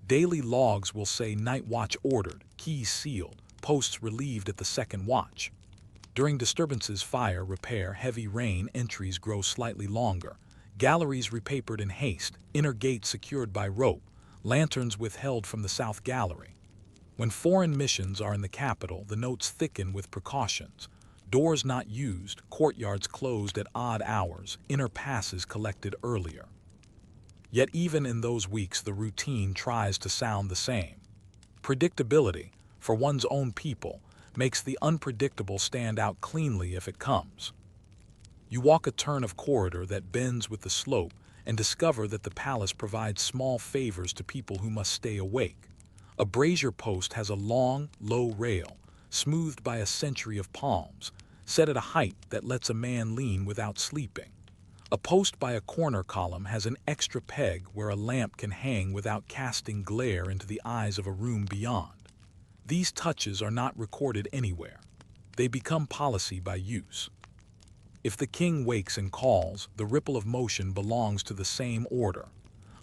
A: Daily logs will say night watch ordered, keys sealed, posts relieved at the second watch. During disturbances, fire, repair, heavy rain, entries grow slightly longer. Galleries repapered in haste, inner gates secured by rope, lanterns withheld from the south gallery. When foreign missions are in the capital, the notes thicken with precautions. Doors not used, courtyards closed at odd hours, inner passes collected earlier. Yet even in those weeks, the routine tries to sound the same. Predictability, for one's own people, makes the unpredictable stand out cleanly if it comes. You walk a turn of corridor that bends with the slope and discover that the palace provides small favors to people who must stay awake. A brazier post has a long, low rail, smoothed by a century of palms, set at a height that lets a man lean without sleeping. A post by a corner column has an extra peg where a lamp can hang without casting glare into the eyes of a room beyond. These touches are not recorded anywhere. They become policy by use. If the king wakes and calls, the ripple of motion belongs to the same order.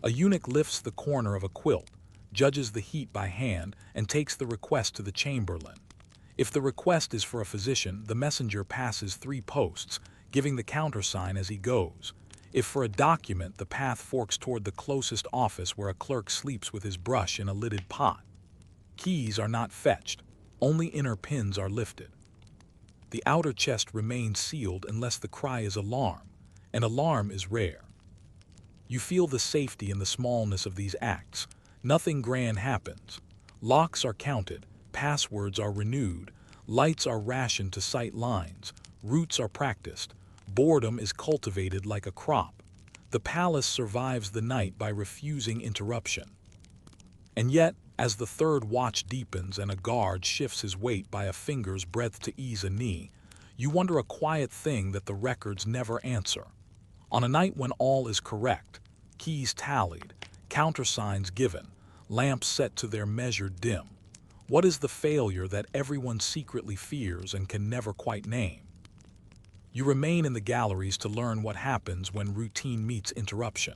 A: A eunuch lifts the corner of a quilt, judges the heat by hand, and takes the request to the chamberlain. If the request is for a physician, the messenger passes 3 posts, giving the countersign as he goes. If for a document, the path forks toward the closest office where a clerk sleeps with his brush in a lidded pot. Keys are not fetched, only inner pins are lifted. The outer chest remains sealed unless the cry is alarm, and alarm is rare. You feel the safety in the smallness of these acts. Nothing grand happens. Locks are counted, passwords are renewed, lights are rationed to sight lines, routes are practiced, boredom is cultivated like a crop. The palace survives the night by refusing interruption. And yet, as the third watch deepens and a guard shifts his weight by a finger's breadth to ease a knee, you wonder a quiet thing that the records never answer. On a night when all is correct, keys tallied, countersigns given, lamps set to their measured dim, what is the failure that everyone secretly fears and can never quite name? You remain in the galleries to learn what happens when routine meets interruption.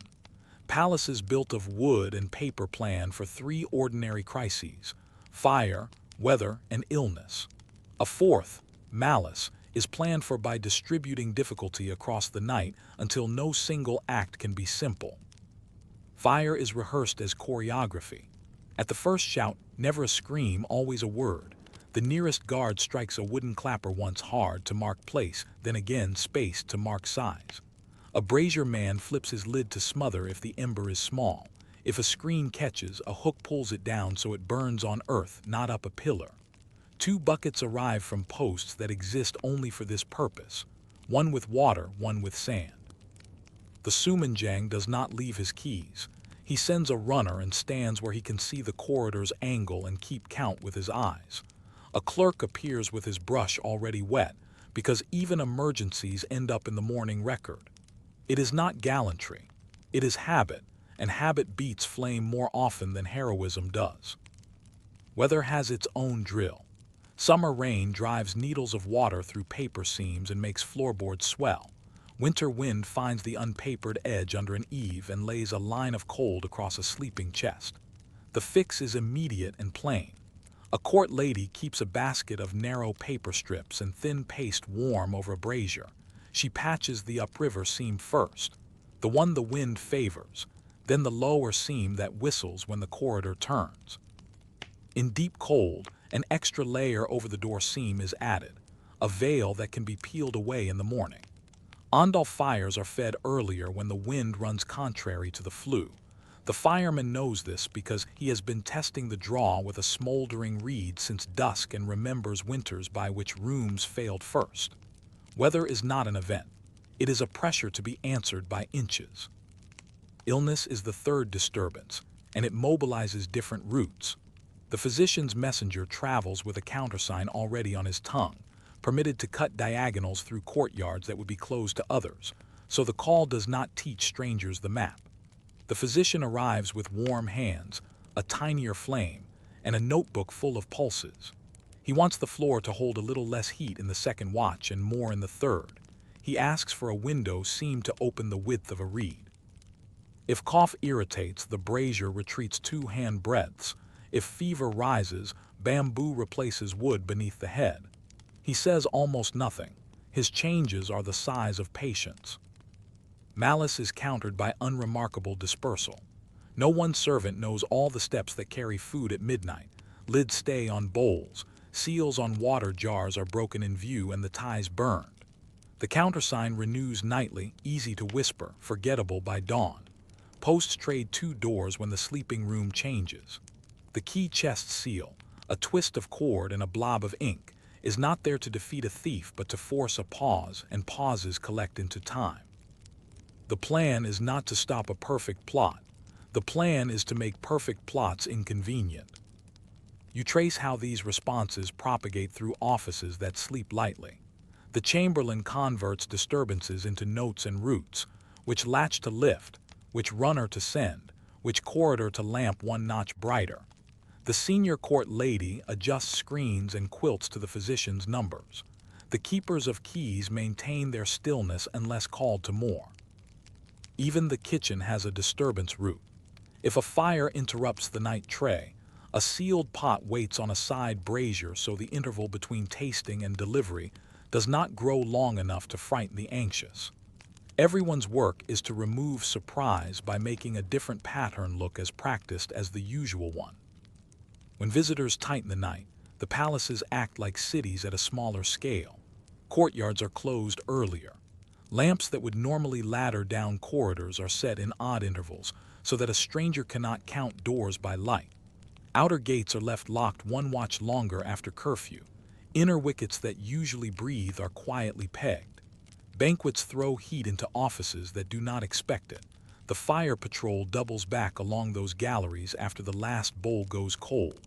A: Palaces built of wood and paper plan for 3 ordinary crises: fire, weather, and illness. A fourth, malice, is planned for by distributing difficulty across the night until no single act can be simple. Fire is rehearsed as choreography. At the first shout, never a scream, always a word. The nearest guard strikes a wooden clapper once hard to mark place, then again spaced to mark size. A brazier man flips his lid to smother if the ember is small. If a screen catches, a hook pulls it down so it burns on earth, not up a pillar. 2 buckets arrive from posts that exist only for this purpose, one with water, one with sand. The sumanjang does not leave his keys. He sends a runner and stands where he can see the corridor's angle and keep count with his eyes. A clerk appears with his brush already wet, because even emergencies end up in the morning record. It is not gallantry. It is habit, and habit beats flame more often than heroism does. Weather has its own drill. Summer rain drives needles of water through paper seams and makes floorboards swell. Winter wind finds the unpapered edge under an eave and lays a line of cold across a sleeping chest. The fix is immediate and plain. A court lady keeps a basket of narrow paper strips and thin paste warm over a brazier. She patches the upriver seam first, the one the wind favors, then the lower seam that whistles when the corridor turns. In deep cold, an extra layer over the door seam is added, a veil that can be peeled away in the morning. Ondol fires are fed earlier when the wind runs contrary to the flue. The fireman knows this because he has been testing the draw with a smoldering reed since dusk and remembers winters by which rooms failed first. Weather is not an event. It is a pressure to be answered by inches. Illness is the third disturbance, and it mobilizes different routes. The physician's messenger travels with a countersign already on his tongue, permitted to cut diagonals through courtyards that would be closed to others, so the call does not teach strangers the map. The physician arrives with warm hands, a tinier flame, and a notebook full of pulses. He wants the floor to hold a little less heat in the second watch and more in the third. He asks for a window seam to open the width of a reed. If cough irritates, the brazier retreats 2 hand breadths. If fever rises, bamboo replaces wood beneath the head. He says almost nothing. His changes are the size of patience. Malice is countered by unremarkable dispersal. No one servant knows all the steps that carry food at midnight. Lids stay on bowls, seals on water jars are broken in view and the ties burned. The countersign renews nightly, easy to whisper, forgettable by dawn. Posts trade 2 doors when the sleeping room changes. The key chest seal, a twist of cord and a blob of ink, is not there to defeat a thief but to force a pause, and pauses collect into time. The plan is not to stop a perfect plot. The plan is to make perfect plots inconvenient. You trace how these responses propagate through offices that sleep lightly. The chamberlain converts disturbances into notes and routes, which latch to lift, which runner to send, which corridor to lamp 1 notch brighter. The senior court lady adjusts screens and quilts to the physician's numbers. The keepers of keys maintain their stillness unless called to more. Even the kitchen has a disturbance route. If a fire interrupts the night tray, a sealed pot waits on a side brazier so the interval between tasting and delivery does not grow long enough to frighten the anxious. Everyone's work is to remove surprise by making a different pattern look as practiced as the usual one. When visitors tighten the night, the palaces act like cities at a smaller scale. Courtyards are closed earlier. Lamps that would normally ladder down corridors are set in odd intervals so that a stranger cannot count doors by light. Outer gates are left locked 1 watch longer after curfew. Inner wickets that usually breathe are quietly pegged. Banquets throw heat into offices that do not expect it. The fire patrol doubles back along those galleries after the last bowl goes cold.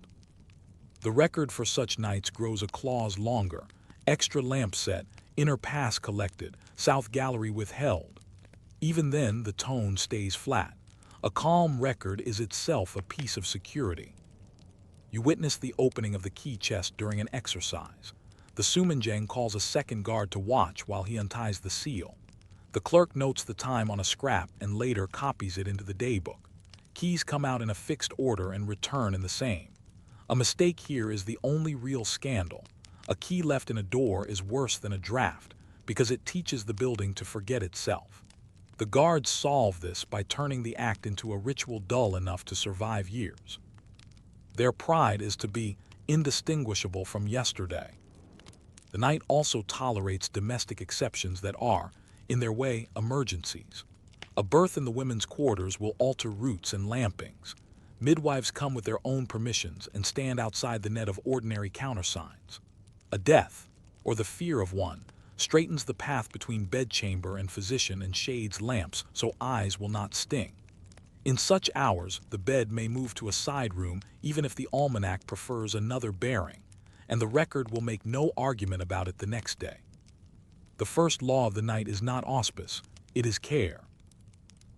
A: The record for such nights grows a clause longer. Extra lamp set, inner pass collected, south gallery withheld. Even then, the tone stays flat. A calm record is itself a piece of security. You witness the opening of the key chest during an exercise. The sumanjang calls a second guard to watch while he unties the seal. The clerk notes the time on a scrap and later copies it into the daybook. Keys come out in a fixed order and return in the same. A mistake here is the only real scandal. A key left in a door is worse than a draft because it teaches the building to forget itself. The guards solve this by turning the act into a ritual dull enough to survive years. Their pride is to be indistinguishable from yesterday. The night also tolerates domestic exceptions that are, in their way, emergencies. A birth in the women's quarters will alter routes and lampings. Midwives come with their own permissions and stand outside the net of ordinary countersigns. A death, or the fear of one, straightens the path between bedchamber and physician and shades lamps so eyes will not sting. In such hours, the bed may move to a side room even if the almanac prefers another bearing, and the record will make no argument about it the next day. The first law of the night is not auspice, it is care.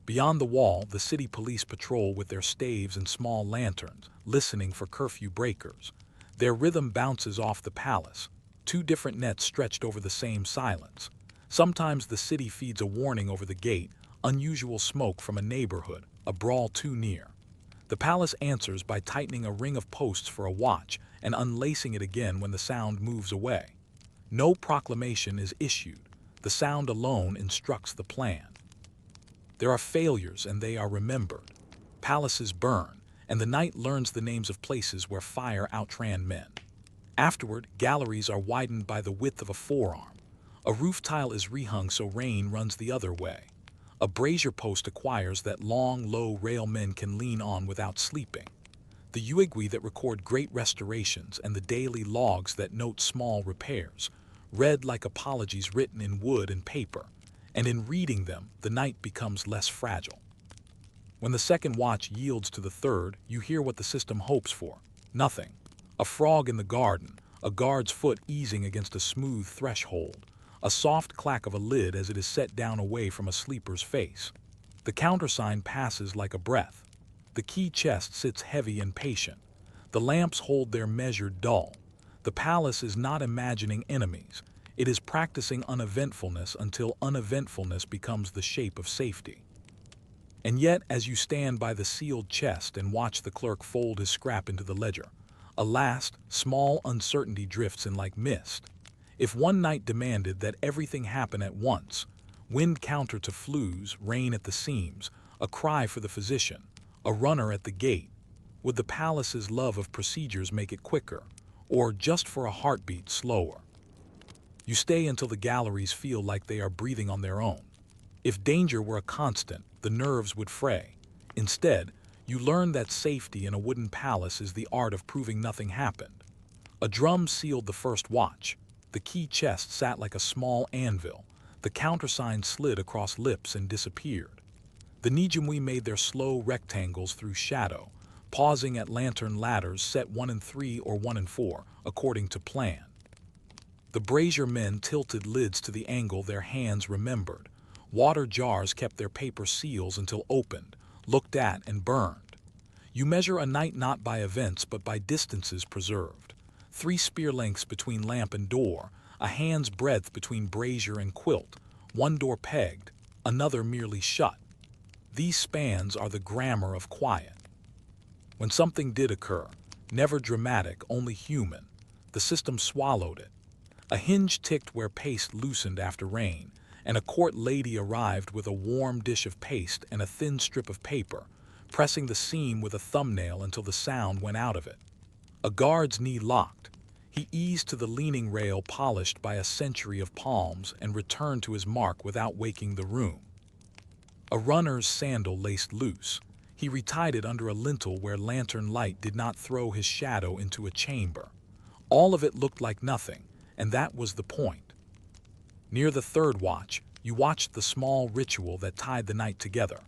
A: Beyond the wall, the city police patrol with their staves and small lanterns, listening for curfew breakers. Their rhythm bounces off the palace, two different nets stretched over the same silence. Sometimes the city feeds a warning over the gate, unusual smoke from a neighborhood, a brawl too near. The palace answers by tightening a ring of posts for a watch and unlacing it again when the sound moves away. No proclamation is issued. The sound alone instructs the plan. There are failures and they are remembered. Palaces burn, and the night learns the names of places where fire outran men. Afterward, galleries are widened by the width of a forearm. A roof tile is rehung so rain runs the other way. A brazier post acquires that long, low rail men can lean on without sleeping. The uigui that record great restorations and the daily logs that note small repairs, read like apologies written in wood and paper, and in reading them, the night becomes less fragile. When the second watch yields to the third, you hear what the system hopes for. Nothing. A frog in the garden, a guard's foot easing against a smooth threshold, a soft clack of a lid as it is set down away from a sleeper's face. The countersign passes like a breath. The key chest sits heavy and patient. The lamps hold their measured dull. The palace is not imagining enemies. It is practicing uneventfulness until uneventfulness becomes the shape of safety. And yet, as you stand by the sealed chest and watch the clerk fold his scrap into the ledger, a last, small uncertainty drifts in like mist. If one night demanded that everything happen at once, wind counter to flues, rain at the seams, a cry for the physician, a runner at the gate, would the palace's love of procedures make it quicker, or just for a heartbeat slower? You stay until the galleries feel like they are breathing on their own. If danger were a constant, the nerves would fray. Instead, you learn that safety in a wooden palace is the art of proving nothing happened. A drum sealed the first watch. The key chest sat like a small anvil. The countersign slid across lips and disappeared. The Nijimwe made their slow rectangles through shadow, pausing at lantern ladders set 1 and 3 or 1 and 4, according to plan. The brazier men tilted lids to the angle their hands remembered. Water jars kept their paper seals until opened, looked at and burned. You measure a night not by events but by distances preserved. 3 spear lengths between lamp and door, a hand's breadth between brazier and quilt, one door pegged, another merely shut. These spans are the grammar of quiet. When something did occur, never dramatic, only human, the system swallowed it. A hinge ticked where paste loosened after rain, and a court lady arrived with a warm dish of paste and a thin strip of paper, pressing the seam with a thumbnail until the sound went out of it. A guard's knee locked. He eased to the leaning rail polished by a century of palms and returned to his mark without waking the room. A runner's sandal laced loose. He retied it under a lintel where lantern light did not throw his shadow into a chamber. All of it looked like nothing, and that was the point. Near the third watch, you watched the small ritual that tied the night together.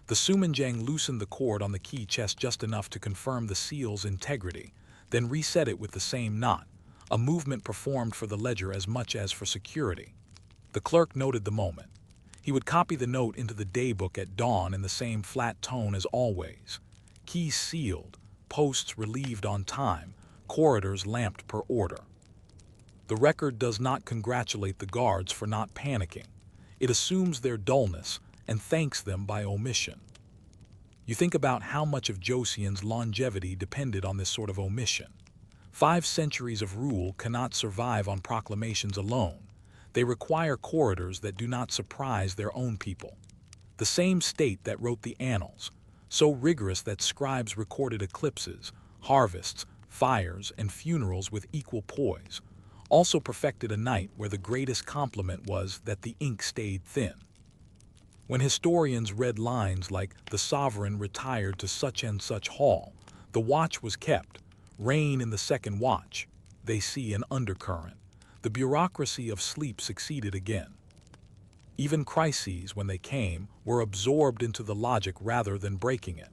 A: The Sumanjang loosened the cord on the key chest just enough to confirm the seal's integrity, then reset it with the same knot, a movement performed for the ledger as much as for security. The clerk noted the moment. He would copy the note into the daybook at dawn in the same flat tone as always. Keys sealed, posts relieved on time, corridors lamped per order. The record does not congratulate the guards for not panicking. It assumes their dullness and thanks them by omission. You think about how much of Joseon's longevity depended on this sort of omission. 5 centuries of rule cannot survive on proclamations alone. They require corridors that do not surprise their own people. The same state that wrote the annals, so rigorous that scribes recorded eclipses, harvests, fires, and funerals with equal poise, also perfected a night where the greatest compliment was that the ink stayed thin. When historians read lines like "the sovereign retired to such and such hall," "the watch was kept," "rain in the second watch," they see an undercurrent. The bureaucracy of sleep succeeded again. Even crises, when they came, were absorbed into the logic rather than breaking it.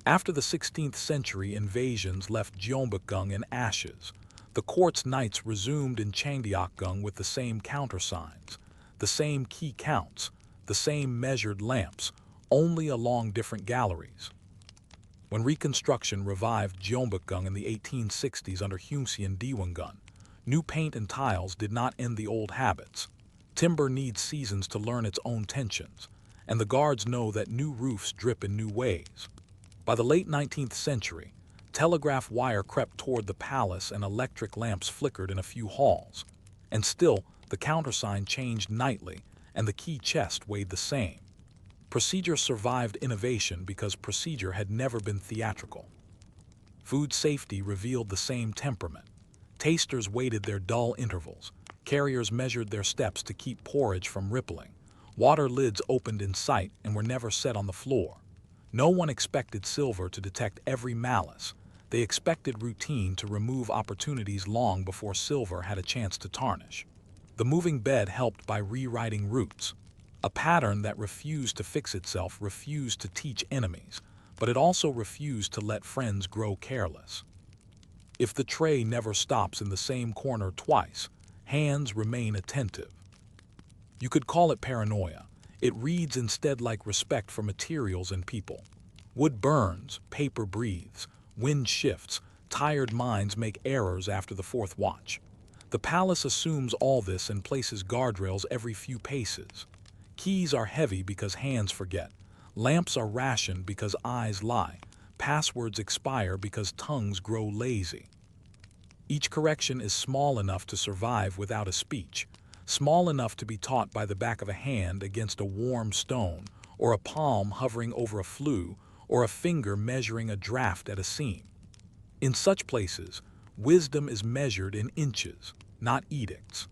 A: After the 16th century invasions left Gyeongbokgung in ashes, the court's nights resumed in Changdeokgung with the same countersigns, the same key counts, the same measured lamps, only along different galleries. When Reconstruction revived Gyeongbokgung in the 1860s under Joseon Korea, new paint and tiles did not end the old habits. Timber needs seasons to learn its own tensions, and the guards know that new roofs drip in new ways. By the late 19th century, telegraph wire crept toward the palace and electric lamps flickered in a few halls. And still, the countersign changed nightly, and the key chest weighed the same. Procedure survived innovation because procedure had never been theatrical. Food safety revealed the same temperament. Tasters waited their dull intervals. Carriers measured their steps to keep porridge from rippling. Water lids opened in sight and were never set on the floor. No one expected silver to detect every malice. They expected routine to remove opportunities long before silver had a chance to tarnish. The moving bed helped by rewriting roots. A pattern that refused to fix itself refused to teach enemies, but it also refused to let friends grow careless. If the tray never stops in the same corner twice, hands remain attentive. You could call it paranoia. It reads instead like respect for materials and people. Wood burns, paper breathes, wind shifts, tired minds make errors after the fourth watch. The palace assumes all this and places guardrails every few paces. Keys are heavy because hands forget. Lamps are rationed because eyes lie. Passwords expire because tongues grow lazy. Each correction is small enough to survive without a speech, small enough to be taught by the back of a hand against a warm stone, or a palm hovering over a flue, or a finger measuring a draft at a seam. In such places, wisdom is measured in inches, not edicts.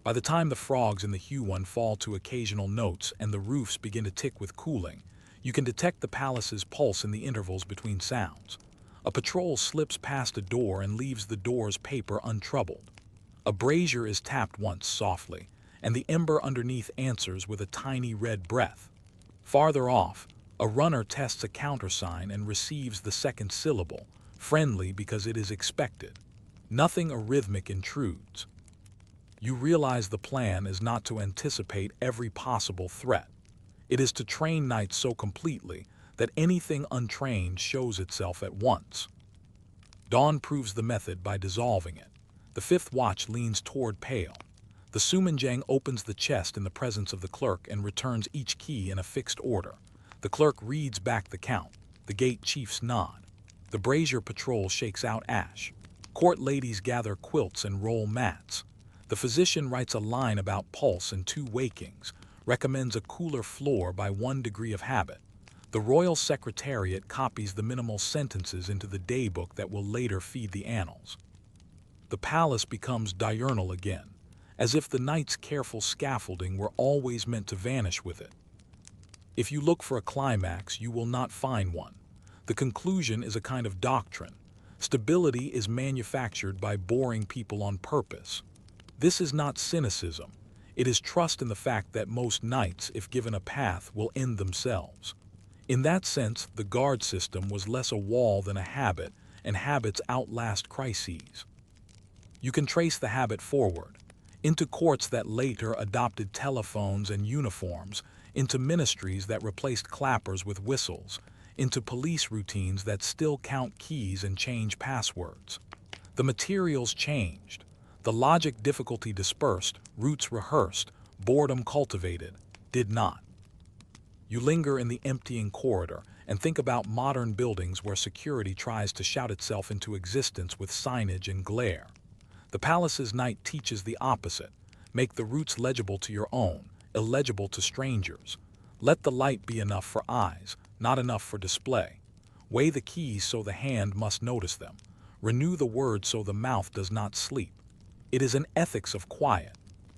A: By the time the frogs in the Huon fall to occasional notes and the roofs begin to tick with cooling, you can detect the palace's pulse in the intervals between sounds. A patrol slips past a door and leaves the door's paper untroubled. A brazier is tapped once softly, and the ember underneath answers with a tiny red breath. Farther off, a runner tests a countersign and receives the second syllable, friendly because it is expected. Nothing arrhythmic intrudes. You realize the plan is not to anticipate every possible threat. It is to train knights so completely that anything untrained shows itself at once. Dawn proves the method by dissolving it. The fifth watch leans toward pale. The Sumanjang opens the chest in the presence of the clerk and returns each key in a fixed order. The clerk reads back the count. The gate chiefs nod. The brazier patrol shakes out ash. Court ladies gather quilts and roll mats. The physician writes a line about pulse and 2 wakings, recommends a cooler floor by 1 degree of habit. The royal secretariat copies the minimal sentences into the daybook that will later feed the annals. The palace becomes diurnal again, as if the night's careful scaffolding were always meant to vanish with it. If you look for a climax, you will not find one. The conclusion is a kind of doctrine. Stability is manufactured by boring people on purpose. This is not cynicism. It is trust in the fact that most nights, if given a path, will end themselves. In that sense, the guard system was less a wall than a habit, and habits outlast crises. You can trace the habit forward, into courts that later adopted telephones and uniforms, into ministries that replaced clappers with whistles, into police routines that still count keys and change passwords. The materials changed. The logic difficulty dispersed, roots rehearsed, boredom cultivated, did not. You linger in the emptying corridor and think about modern buildings where security tries to shout itself into existence with signage and glare. The palace's night teaches the opposite. Make the routes legible to your own, illegible to strangers. Let the light be enough for eyes, not enough for display. Weigh the keys so the hand must notice them. Renew the word so the mouth does not sleep. It is an ethics of quiet.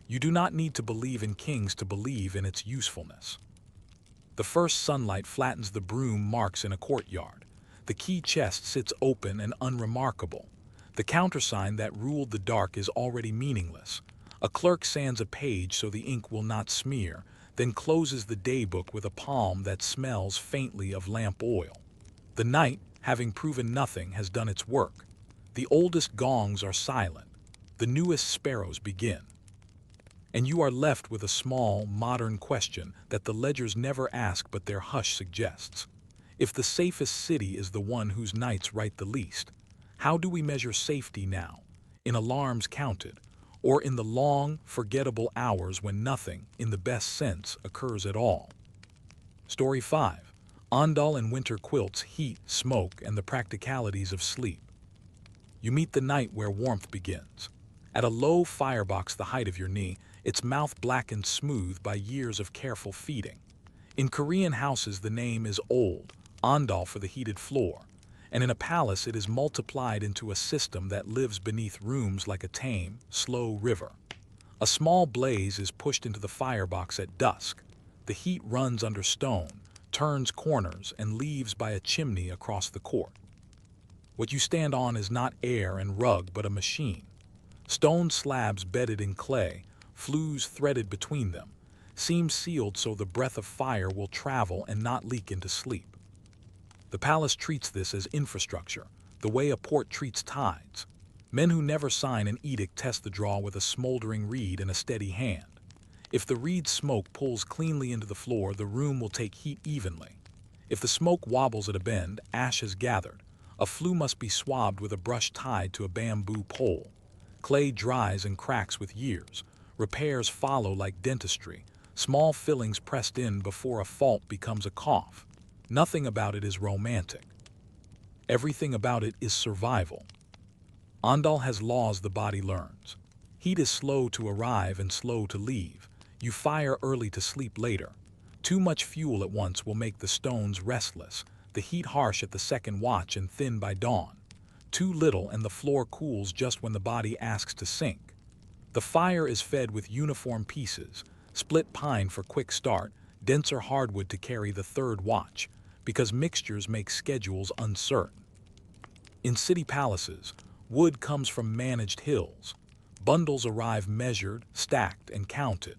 A: You do not need to believe in kings to believe in its usefulness. The first sunlight flattens the broom marks in a courtyard. The key chest sits open and unremarkable. The countersign that ruled the dark is already meaningless. A clerk sands a page so the ink will not smear, then closes the daybook with a palm that smells faintly of lamp oil. The night, having proven nothing, has done its work. The oldest gongs are silent. The newest sparrows begin. And you are left with a small, modern question that the ledgers never ask but their hush suggests. If the safest city is the one whose nights write the least, how do we measure safety now? In alarms counted, or in the long, forgettable hours when nothing, in the best sense, occurs at all? Story 5. Ondol and winter quilts, heat, smoke, and the practicalities of sleep. You meet the night where warmth begins. At a low firebox the height of your knee, its mouth blackened smooth by years of careful feeding. In Korean houses the name is old, ondol for the heated floor, and in a palace it is multiplied into a system that lives beneath rooms like a tame, slow river. A small blaze is pushed into the firebox at dusk. The heat runs under stone, turns corners, and leaves by a chimney across the court. What you stand on is not air and rug but a machine. Stone slabs bedded in clay, flues threaded between them, seams sealed so the breath of fire will travel and not leak into sleep. The palace treats this as infrastructure, the way a port treats tides. Men who never sign an edict test the draw with a smoldering reed and a steady hand. If the reed smoke pulls cleanly into the floor, the room will take heat evenly. If the smoke wobbles at a bend, ash is gathered. A flue must be swabbed with a brush tied to a bamboo pole. Clay dries and cracks with years. Repairs follow like dentistry, small fillings pressed in before a fault becomes a cough. Nothing about it is romantic. Everything about it is survival. Ondol has laws the body learns. Heat is slow to arrive and slow to leave. You fire early to sleep later. Too much fuel at once will make the stones restless, the heat harsh at the second watch and thin by dawn. Too little and the floor cools just when the body asks to sink. The fire is fed with uniform pieces, split pine for quick start, denser hardwood to carry the third watch, because mixtures make schedules uncertain. In city palaces, wood comes from managed hills. Bundles arrive measured, stacked, and counted,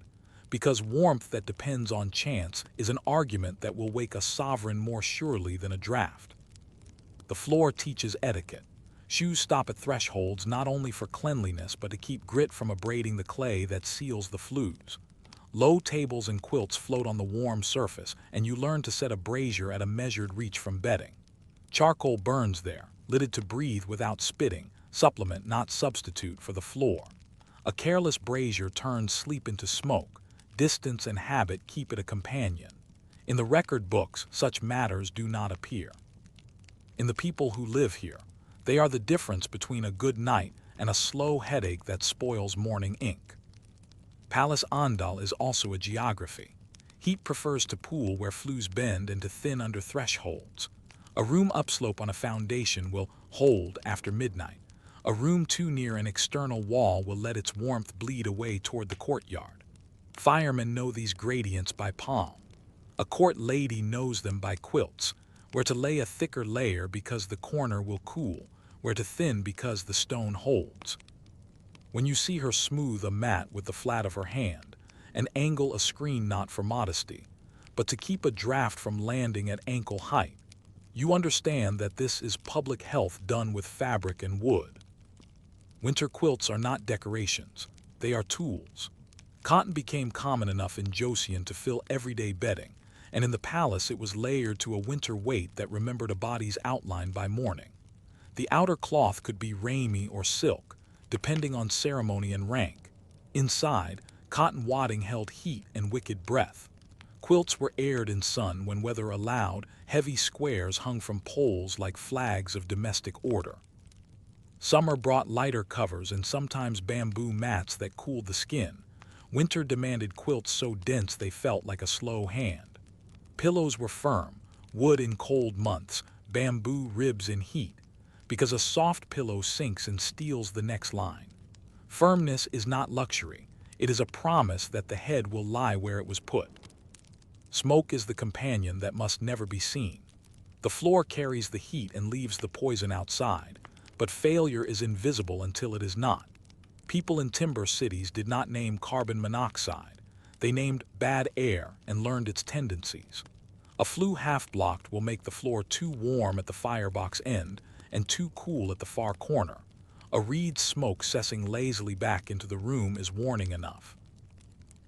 A: because warmth that depends on chance is an argument that will wake a sovereign more surely than a draft. The floor teaches etiquette. Shoes stop at thresholds not only for cleanliness but to keep grit from abrading the clay that seals the flues. Low tables and quilts float on the warm surface, and you learn to set a brazier at a measured reach from bedding. Charcoal burns there, lidded to breathe without spitting, supplement not substitute for the floor. A careless brazier turns sleep into smoke. Distance and habit keep it a companion. In the record books, such matters do not appear. In the people who live here, they are the difference between a good night and a slow headache that spoils morning ink. Palace Ondol is also a geography. Heat prefers to pool where flues bend and to thin under thresholds. A room upslope on a foundation will hold after midnight. A room too near an external wall will let its warmth bleed away toward the courtyard. Firemen know these gradients by palm. A court lady knows them by quilts, where to lay a thicker layer because the corner will cool, where to thin because the stone holds. When you see her smooth a mat with the flat of her hand, and angle a screen not for modesty, but to keep a draft from landing at ankle height, you understand that this is public health done with fabric and wood. Winter quilts are not decorations, they are tools. Cotton became common enough in Joseon to fill everyday bedding, and in the palace it was layered to a winter weight that remembered a body's outline by morning. The outer cloth could be ramy or silk, depending on ceremony and rank. Inside, cotton wadding held heat and wicked breath. Quilts were aired in sun when weather allowed, heavy squares hung from poles like flags of domestic order. Summer brought lighter covers and sometimes bamboo mats that cooled the skin. Winter demanded quilts so dense they felt like a slow hand. Pillows were firm, wood in cold months, bamboo ribs in heat, because a soft pillow sinks and steals the next line. Firmness is not luxury, it is a promise that the head will lie where it was put. Smoke is the companion that must never be seen. The floor carries the heat and leaves the poison outside, but failure is invisible until it is not. People in timber cities did not name carbon monoxide. They named bad air and learned its tendencies. A flue half-blocked will make the floor too warm at the firebox end and too cool at the far corner. A reed smoke sessing lazily back into the room is warning enough.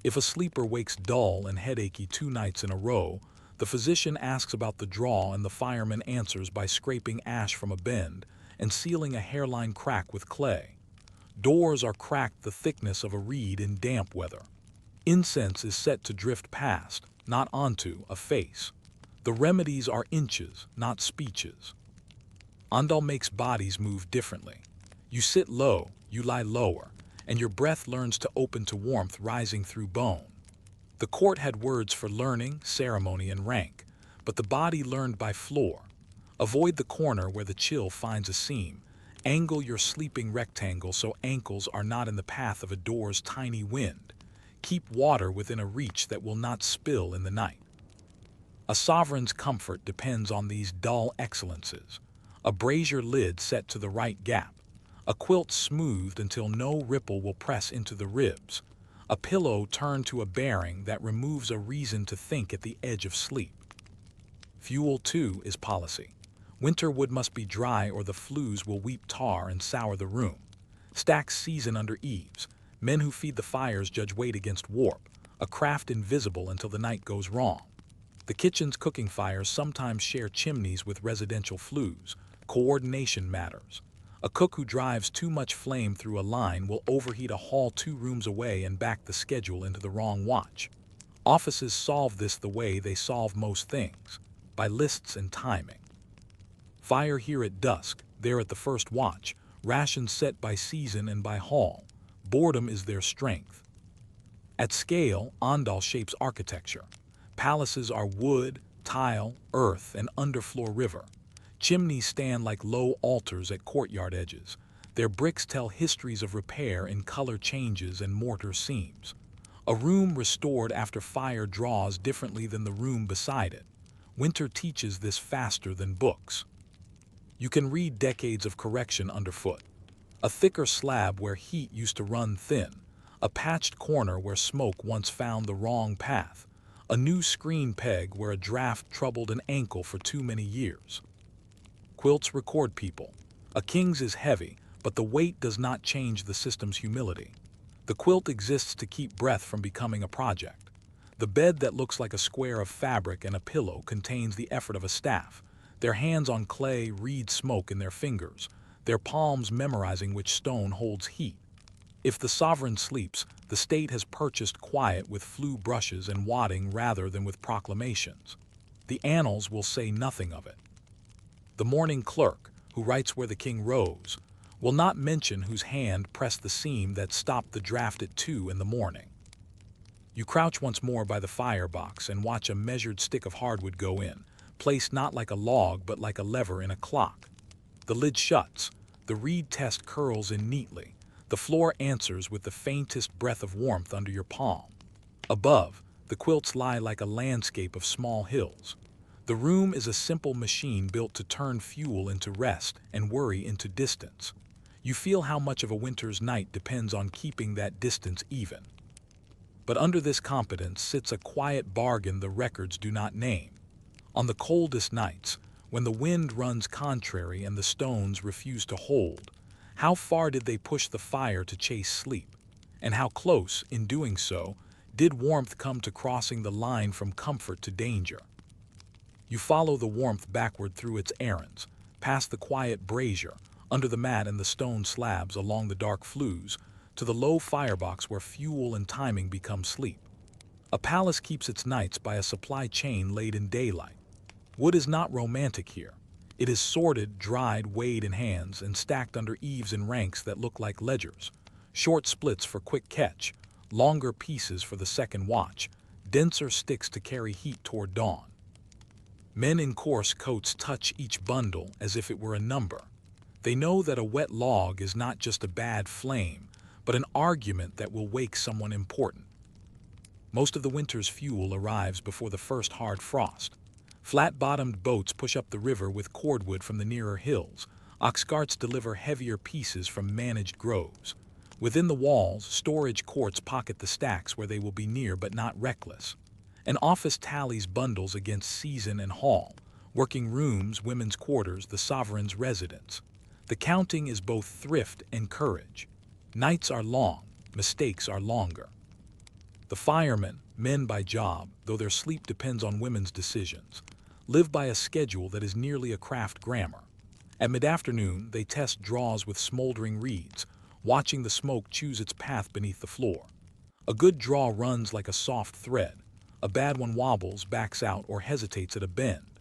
A: If a sleeper wakes dull and headachy 2 nights in a row, the physician asks about the draw and the fireman answers by scraping ash from a bend and sealing a hairline crack with clay. Doors are cracked the thickness of a reed in damp weather. Incense is set to drift past, not onto, a face. The remedies are inches, not speeches. Ondol makes bodies move differently. You sit low, you lie lower, and your breath learns to open to warmth rising through bone. The court had words for learning, ceremony, and rank, but the body learned by floor. Avoid the corner where the chill finds a seam. Angle your sleeping rectangle so ankles are not in the path of a door's tiny wind. Keep water within a reach that will not spill in the night. A sovereign's comfort depends on these dull excellences. A brazier lid set to the right gap. A quilt smoothed until no ripple will press into the ribs. A pillow turned to a bearing that removes a reason to think at the edge of sleep. Fuel, too, is policy. Winter wood must be dry or the flues will weep tar and sour the room. Stacks season under eaves. Men who feed the fires judge weight against warp, a craft invisible until the night goes wrong. The kitchen's cooking fires sometimes share chimneys with residential flues. Coordination matters. A cook who drives too much flame through a line will overheat a hall 2 rooms away and back the schedule into the wrong watch. Offices solve this the way they solve most things, by lists and timing. Fire here at dusk, there at the first watch, rations set by season and by hall. Boredom is their strength. At scale, ondol shapes architecture. Palaces are wood, tile, earth, and underfloor river. Chimneys stand like low altars at courtyard edges. Their bricks tell histories of repair in color changes and mortar seams. A room restored after fire draws differently than the room beside it. Winter teaches this faster than books. You can read decades of correction underfoot. A thicker slab where heat used to run thin. A patched corner where smoke once found the wrong path. A new screen peg where a draft troubled an ankle for too many years. Quilts record people. A king's is heavy, but the weight does not change the system's humility. The quilt exists to keep breath from becoming a project. The bed that looks like a square of fabric and a pillow contains the effort of a staff. Their hands on clay read smoke in their fingers, their palms memorizing which stone holds heat. If the sovereign sleeps, the state has purchased quiet with flue brushes and wadding rather than with proclamations. The annals will say nothing of it. The morning clerk, who writes where the king rose, will not mention whose hand pressed the seam that stopped the draft at 2 in the morning. You crouch once more by the firebox and watch a measured stick of hardwood go in, placed not like a log but like a lever in a clock. The lid shuts, the reed test curls in neatly, the floor answers with the faintest breath of warmth under your palm. Above, the quilts lie like a landscape of small hills. The room is a simple machine built to turn fuel into rest and worry into distance. You feel how much of a winter's night depends on keeping that distance even. But under this competence sits a quiet bargain the records do not name. On the coldest nights, when the wind runs contrary and the stones refuse to hold, how far did they push the fire to chase sleep? And how close, in doing so, did warmth come to crossing the line from comfort to danger? You follow the warmth backward through its errands, past the quiet brazier, under the mat and the stone slabs along the dark flues, to the low firebox where fuel and timing become sleep. A palace keeps its nights by a supply chain laid in daylight. Wood is not romantic here. It is sorted, dried, weighed in hands, and stacked under eaves in ranks that look like ledgers. Short splits for quick catch, longer pieces for the second watch, denser sticks to carry heat toward dawn. Men in coarse coats touch each bundle as if it were a number. They know that a wet log is not just a bad flame, but an argument that will wake someone important. Most of the winter's fuel arrives before the first hard frost. Flat-bottomed boats push up the river with cordwood from the nearer hills. Ox carts deliver heavier pieces from managed groves. Within the walls, storage courts pocket the stacks where they will be near but not reckless. An office tallies bundles against season and hall. Working rooms, women's quarters, the sovereign's residence. The counting is both thrift and courage. Nights are long, mistakes are longer. The firemen, men by job, though their sleep depends on women's decisions, live by a schedule that is nearly a craft grammar. At mid-afternoon, they test draws with smoldering reeds, watching the smoke choose its path beneath the floor. A good draw runs like a soft thread. A bad one wobbles, backs out, or hesitates at a bend.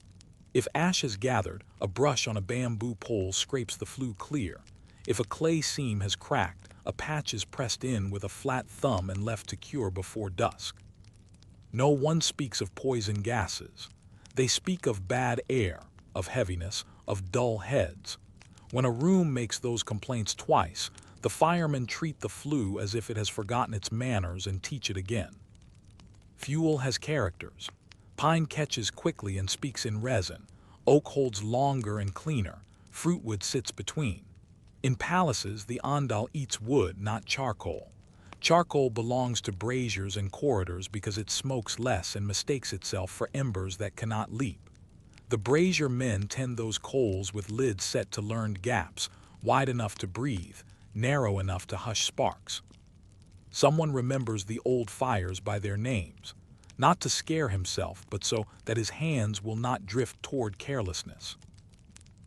A: If ash is gathered, a brush on a bamboo pole scrapes the flue clear. If a clay seam has cracked, a patch is pressed in with a flat thumb and left to cure before dusk. No one speaks of poison gases. They speak of bad air, of heaviness, of dull heads. When a room makes those complaints twice, the firemen treat the flue as if it has forgotten its manners and teach it again. Fuel has characters. Pine catches quickly and speaks in resin. Oak holds longer and cleaner. Fruitwood sits between. In palaces, the ondol eats wood, not charcoal. Charcoal belongs to braziers and corridors because it smokes less and mistakes itself for embers that cannot leap. The brazier men tend those coals with lids set to learned gaps, wide enough to breathe, narrow enough to hush sparks. Someone remembers the old fires by their names, not to scare himself, but so that his hands will not drift toward carelessness.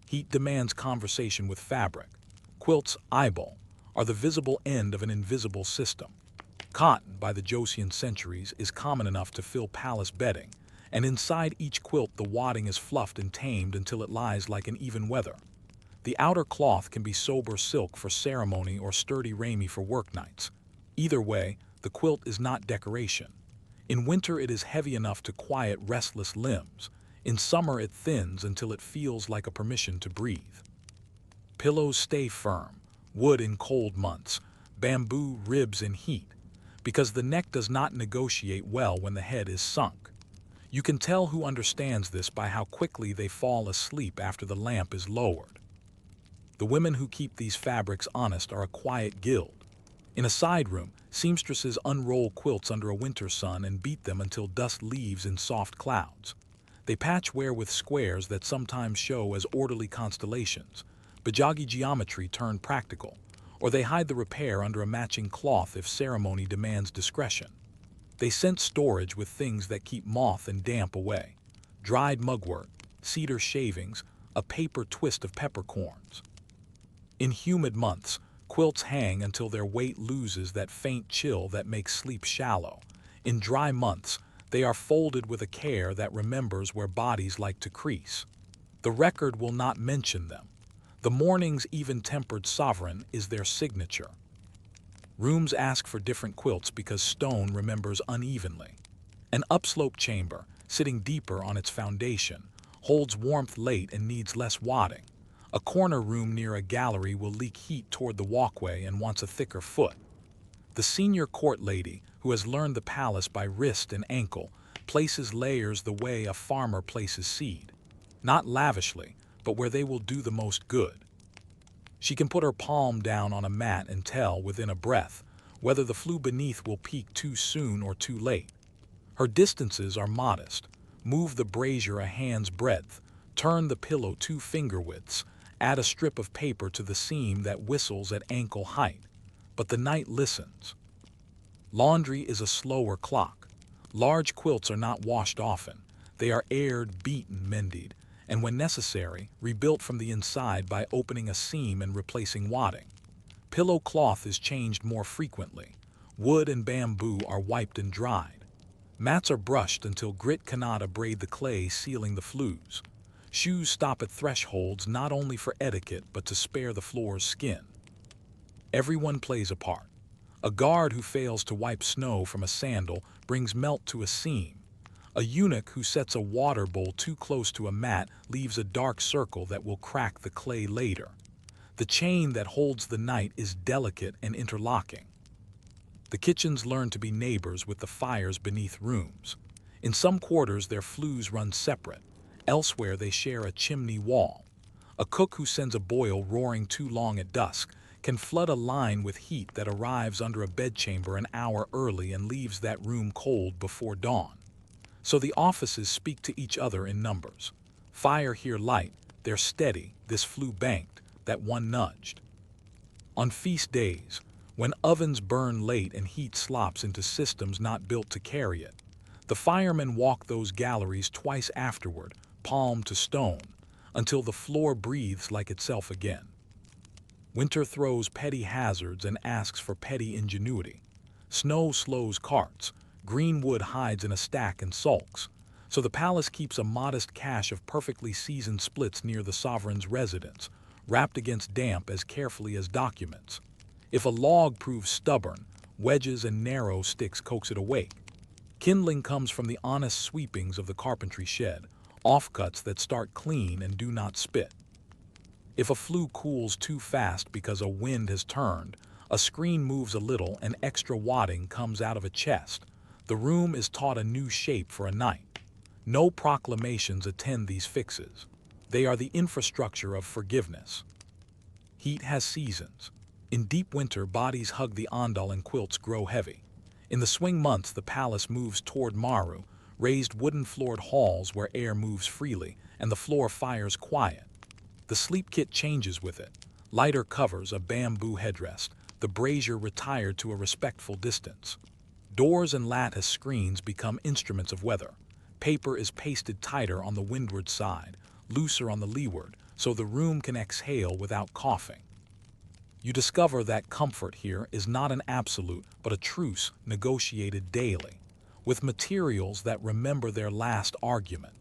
A: Heat demands conversation with fabric. Quilts, eyeball, are the visible end of an invisible system. Cotton, by the Joseon centuries, is common enough to fill palace bedding, and inside each quilt the wadding is fluffed and tamed until it lies like an even weather. The outer cloth can be sober silk for ceremony or sturdy ramie for work nights. Either way, the quilt is not decoration. In winter it is heavy enough to quiet restless limbs. In summer it thins until it feels like a permission to breathe. Pillows stay firm, wood in cold months, bamboo ribs in heat, because the neck does not negotiate well when the head is sunk. You can tell who understands this by how quickly they fall asleep after the lamp is lowered. The women who keep these fabrics honest are a quiet guild. In a side room, seamstresses unroll quilts under a winter sun and beat them until dust leaves in soft clouds. They patchwear with squares that sometimes show as orderly constellations, bajagi geometry turned practical, or they hide the repair under a matching cloth if ceremony demands discretion. They scent storage with things that keep moth and damp away. Dried mugwort, cedar shavings, a paper twist of peppercorns. In humid months, quilts hang until their weight loses that faint chill that makes sleep shallow. In dry months, they are folded with a care that remembers where bodies like to crease. The record will not mention them. The morning's even-tempered sovereign is their signature. Rooms ask for different quilts because stone remembers unevenly. An upslope chamber, sitting deeper on its foundation, holds warmth late and needs less wadding. A corner room near a gallery will leak heat toward the walkway and wants a thicker foot. The senior court lady, who has learned the palace by wrist and ankle, places layers the way a farmer places seed. Not lavishly, but where they will do the most good. She can put her palm down on a mat and tell, within a breath, whether the flue beneath will peak too soon or too late. Her distances are modest. Move the brazier a hand's breadth, turn the pillow 2 finger widths, add a strip of paper to the seam that whistles at ankle height. But the night listens. Laundry is a slower clock. Large quilts are not washed often. They are aired, beaten, mended, and when necessary, rebuilt from the inside by opening a seam and replacing wadding. Pillow cloth is changed more frequently. Wood and bamboo are wiped and dried. Mats are brushed until grit cannot abrade the clay sealing the flues. Shoes stop at thresholds not only for etiquette but to spare the floor's skin. Everyone plays a part. A guard who fails to wipe snow from a sandal brings melt to a seam. A eunuch who sets a water bowl too close to a mat leaves a dark circle that will crack the clay later. The chain that holds the night is delicate and interlocking. The kitchens learn to be neighbors with the fires beneath rooms. In some quarters their flues run separate. Elsewhere they share a chimney wall. A cook who sends a boil roaring too long at dusk can flood a line with heat that arrives under a bedchamber an hour early and leaves that room cold before dawn. So the offices speak to each other in numbers. Fire here light, they're steady, this flue banked, that one nudged. On feast days, when ovens burn late and heat slops into systems not built to carry it, the firemen walk those galleries twice afterward, palm to stone, until the floor breathes like itself again. Winter throws petty hazards and asks for petty ingenuity. Snow slows carts, green wood hides in a stack and sulks, so the palace keeps a modest cache of perfectly seasoned splits near the sovereign's residence, wrapped against damp as carefully as documents. If a log proves stubborn, wedges and narrow sticks coax it awake. Kindling comes from the honest sweepings of the carpentry shed, offcuts that start clean and do not spit. If a flue cools too fast because a wind has turned, a screen moves a little and extra wadding comes out of a chest. The room is taught a new shape for a night. No proclamations attend these fixes. They are the infrastructure of forgiveness. Heat has seasons. In deep winter, bodies hug the ondol and quilts grow heavy. In the swing months, the palace moves toward Maru, raised wooden-floored halls where air moves freely and the floor fires quiet. The sleep kit changes with it. Lighter covers, a bamboo headrest, the brazier retired to a respectful distance. Doors and lattice screens become instruments of weather. Paper is pasted tighter on the windward side, looser on the leeward, so the room can exhale without coughing. You discover that comfort here is not an absolute, but a truce negotiated daily, with materials that remember their last argument.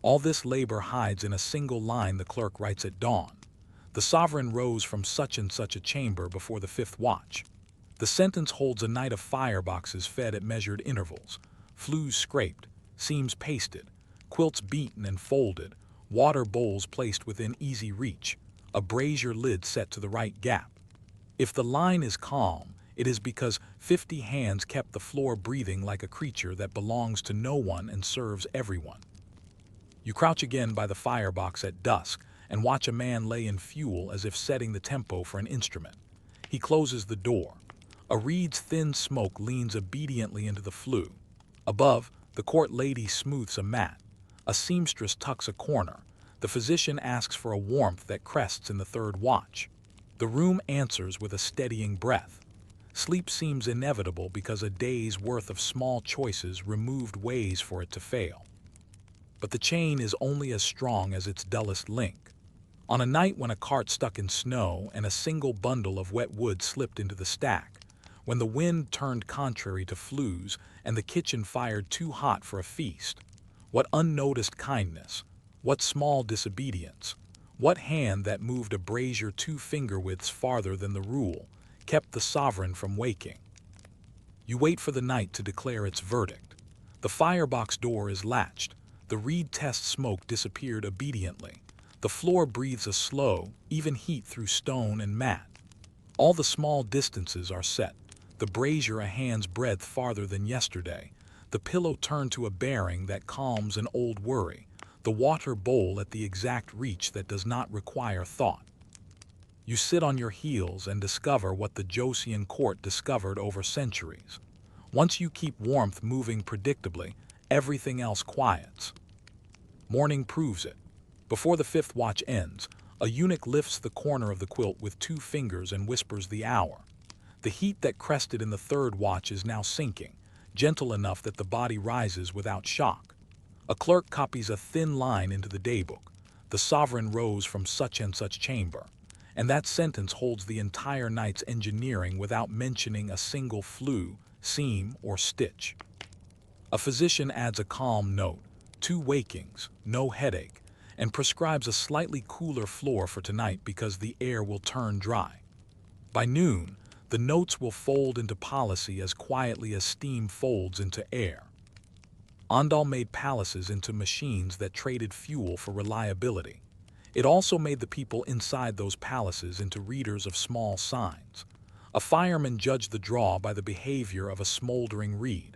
A: All this labor hides in a single line the clerk writes at dawn. The sovereign rose from such and such a chamber before the 5th watch. The sentence holds a night of fireboxes fed at measured intervals, flues scraped, seams pasted, quilts beaten and folded, water bowls placed within easy reach, a brazier lid set to the right gap. If the line is calm, it is because 50 hands kept the floor breathing like a creature that belongs to no one and serves everyone. You crouch again by the firebox at dusk and watch a man lay in fuel as if setting the tempo for an instrument. He closes the door. A reed's thin smoke leans obediently into the flue. Above, the court lady smooths a mat. A seamstress tucks a corner. The physician asks for a warmth that crests in the 3rd watch. The room answers with a steadying breath. Sleep seems inevitable because a day's worth of small choices removed ways for it to fail. But the chain is only as strong as its dullest link. On a night when a cart stuck in snow and a single bundle of wet wood slipped into the stack, when the wind turned contrary to flues and the kitchen fired too hot for a feast, what unnoticed kindness, what small disobedience, what hand that moved a brazier 2 finger widths farther than the rule, kept the sovereign from waking. You wait for the night to declare its verdict. The firebox door is latched. The reed test smoke disappeared obediently. The floor breathes a slow, even heat through stone and mat. All the small distances are set. The brazier a hand's breadth farther than yesterday. The pillow turned to a bearing that calms an old worry. The water bowl at the exact reach that does not require thought. You sit on your heels and discover what the Joseon court discovered over centuries. Once you keep warmth moving predictably, everything else quiets. Morning proves it. Before the 5th watch ends, a eunuch lifts the corner of the quilt with 2 fingers and whispers the hour. The heat that crested in the 3rd watch is now sinking, gentle enough that the body rises without shock. A clerk copies a thin line into the daybook. The sovereign rose from such and such chamber. And that sentence holds the entire night's engineering without mentioning a single flue, seam, or stitch. A physician adds a calm note, 2 wakings, no headache, and prescribes a slightly cooler floor for tonight because the air will turn dry. By noon, the notes will fold into policy as quietly as steam folds into air. Ondol made palaces into machines that traded fuel for reliability. It also made the people inside those palaces into readers of small signs. A fireman judged the draw by the behavior of a smoldering reed.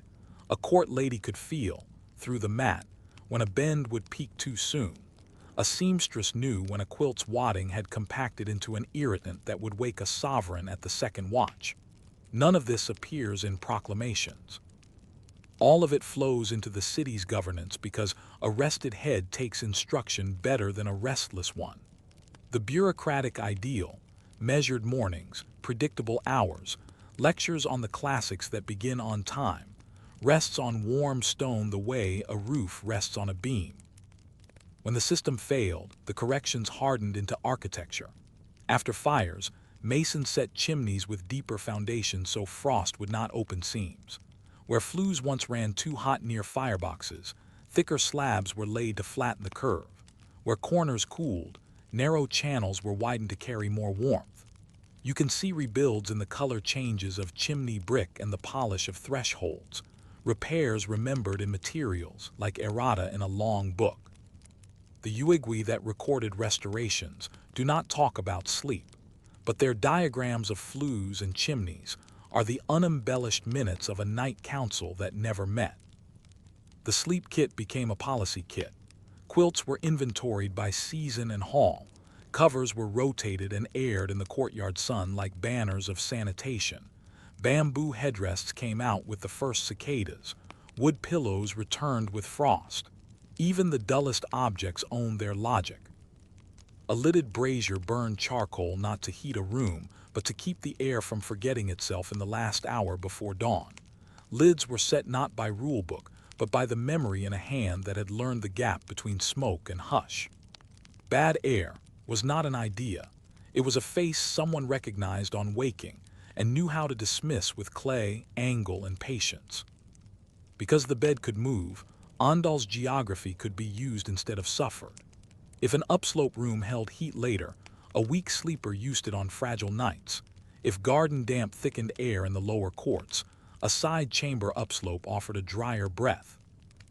A: A court lady could feel, through the mat, when a bend would peak too soon. A seamstress knew when a quilt's wadding had compacted into an irritant that would wake a sovereign at the second watch. None of this appears in proclamations. All of it flows into the city's governance because a rested head takes instruction better than a restless one. The bureaucratic ideal, measured mornings, predictable hours, lectures on the classics that begin on time, rests on warm stone the way a roof rests on a beam. When the system failed, the corrections hardened into architecture. After fires, masons set chimneys with deeper foundations so frost would not open seams. Where flues once ran too hot near fireboxes, thicker slabs were laid to flatten the curve. Where corners cooled, narrow channels were widened to carry more warmth. You can see rebuilds in the color changes of chimney brick and the polish of thresholds, repairs remembered in materials like errata in a long book. The Uigui that recorded restorations do not talk about sleep, but their diagrams of flues and chimneys are the unembellished minutes of a night council that never met. The sleep kit became a policy kit. Quilts were inventoried by season and hall. Covers were rotated and aired in the courtyard sun like banners of sanitation. Bamboo headrests came out with the first cicadas. Wood pillows returned with frost. Even the dullest objects owned their logic. A lidded brazier burned charcoal not to heat a room, but to keep the air from forgetting itself in the last hour before dawn. Lids were set not by rulebook, but by the memory in a hand that had learned the gap between smoke and hush. Bad air was not an idea. It was a face someone recognized on waking and knew how to dismiss with clay, angle, and patience. Because the bed could move, Ondol's geography could be used instead of suffered. If an upslope room held heat later, a weak sleeper used it on fragile nights. If garden damp thickened air in the lower courts, a side chamber upslope offered a drier breath.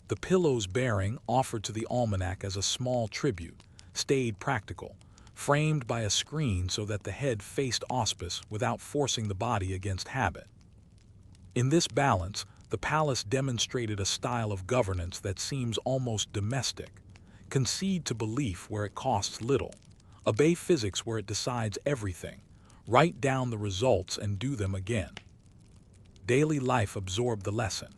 A: The pillow's bearing, offered to the almanac as a small tribute, stayed practical, framed by a screen so that the head faced auspice without forcing the body against habit. In this balance, the palace demonstrated a style of governance that seems almost domestic. Concede to belief where it costs little. Obey physics where it decides everything. Write down the results and do them again. Daily life absorbed the lesson.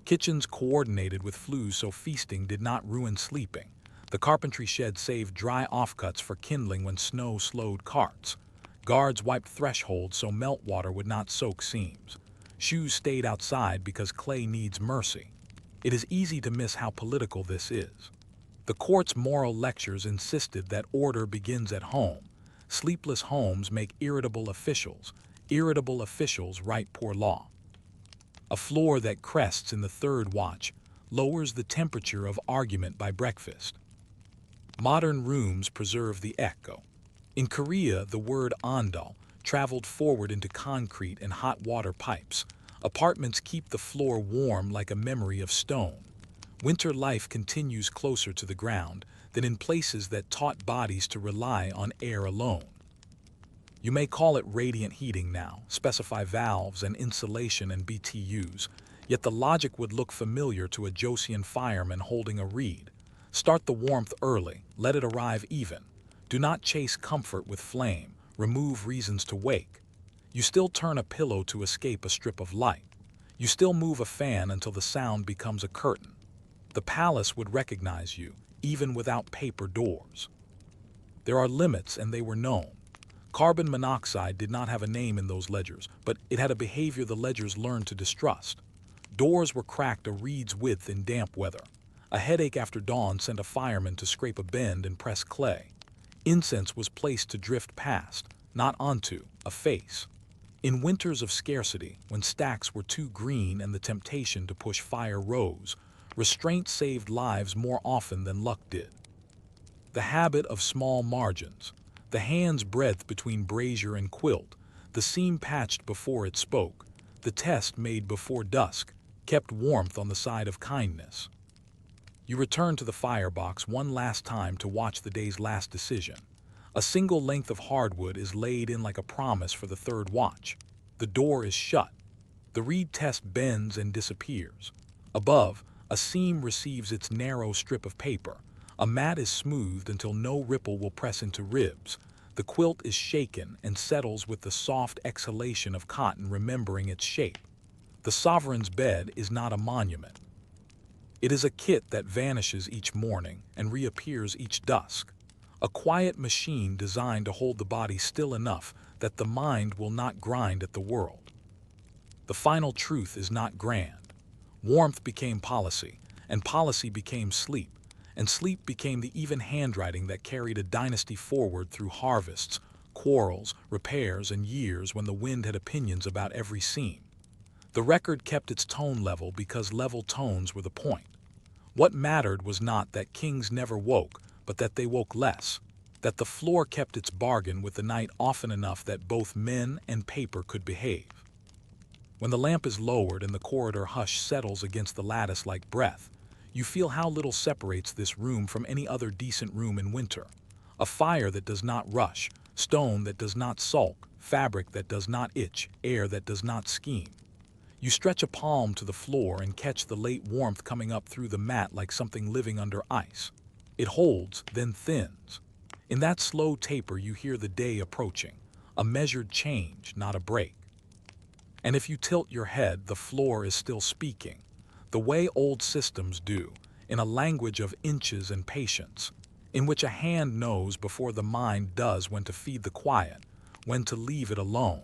A: Kitchens coordinated with flues so feasting did not ruin sleeping. The carpentry shed saved dry offcuts for kindling when snow slowed carts. Guards wiped thresholds so meltwater would not soak seams. Shoes stayed outside because clay needs mercy. It is easy to miss how political this is. The court's moral lectures insisted that order begins at home. Sleepless homes make irritable officials. Irritable officials write poor law. A floor that crests in the third watch lowers the temperature of argument by breakfast. Modern rooms preserve the echo. In Korea, the word ondol traveled forward into concrete and hot water pipes. Apartments keep the floor warm like a memory of stone. Winter life continues closer to the ground than in places that taught bodies to rely on air alone. You may call it radiant heating now, specify valves and insulation and BTUs, yet the logic would look familiar to a Joseon fireman holding a reed. Start the warmth early, let it arrive even. Do not chase comfort with flame, remove reasons to wake. You still turn a pillow to escape a strip of light. You still move a fan until the sound becomes a curtain. The palace would recognize you, even without paper doors. There are limits, and they were known. Carbon monoxide did not have a name in those ledgers, but it had a behavior the ledgers learned to distrust. Doors were cracked a reed's width in damp weather. A headache after dawn sent a fireman to scrape a bend and press clay. Incense was placed to drift past, not onto, a face. In winters of scarcity, when stacks were too green and the temptation to push fire rose, restraint saved lives more often than luck did. The habit of small margins, the hand's breadth between brazier and quilt, the seam patched before it spoke, the test made before dusk, kept warmth on the side of kindness. You return to the firebox one last time to watch the day's last decision. A single length of hardwood is laid in like a promise for the third watch. The door is shut. The reed test bends and disappears. Above, a seam receives its narrow strip of paper. A mat is smoothed until no ripple will press into ribs. The quilt is shaken and settles with the soft exhalation of cotton remembering its shape. The sovereign's bed is not a monument. It is a kit that vanishes each morning and reappears each dusk. A quiet machine designed to hold the body still enough that the mind will not grind at the world. The final truth is not grand. Warmth became policy, and policy became sleep, and sleep became the even handwriting that carried a dynasty forward through harvests, quarrels, repairs, and years when the wind had opinions about every seam. The record kept its tone level because level tones were the point. What mattered was not that kings never woke, but that they woke less, that the floor kept its bargain with the night often enough that both men and paper could behave. When the lamp is lowered and the corridor hush settles against the lattice like breath, you feel how little separates this room from any other decent room in winter. A fire that does not rush, stone that does not sulk, fabric that does not itch, air that does not scheme. You stretch a palm to the floor and catch the late warmth coming up through the mat like something living under ice. It holds, then thins. In that slow taper you hear the day approaching, a measured change, not a break. And if you tilt your head, the floor is still speaking, the way old systems do, in a language of inches and patience, in which a hand knows before the mind does when to feed the quiet, when to leave it alone.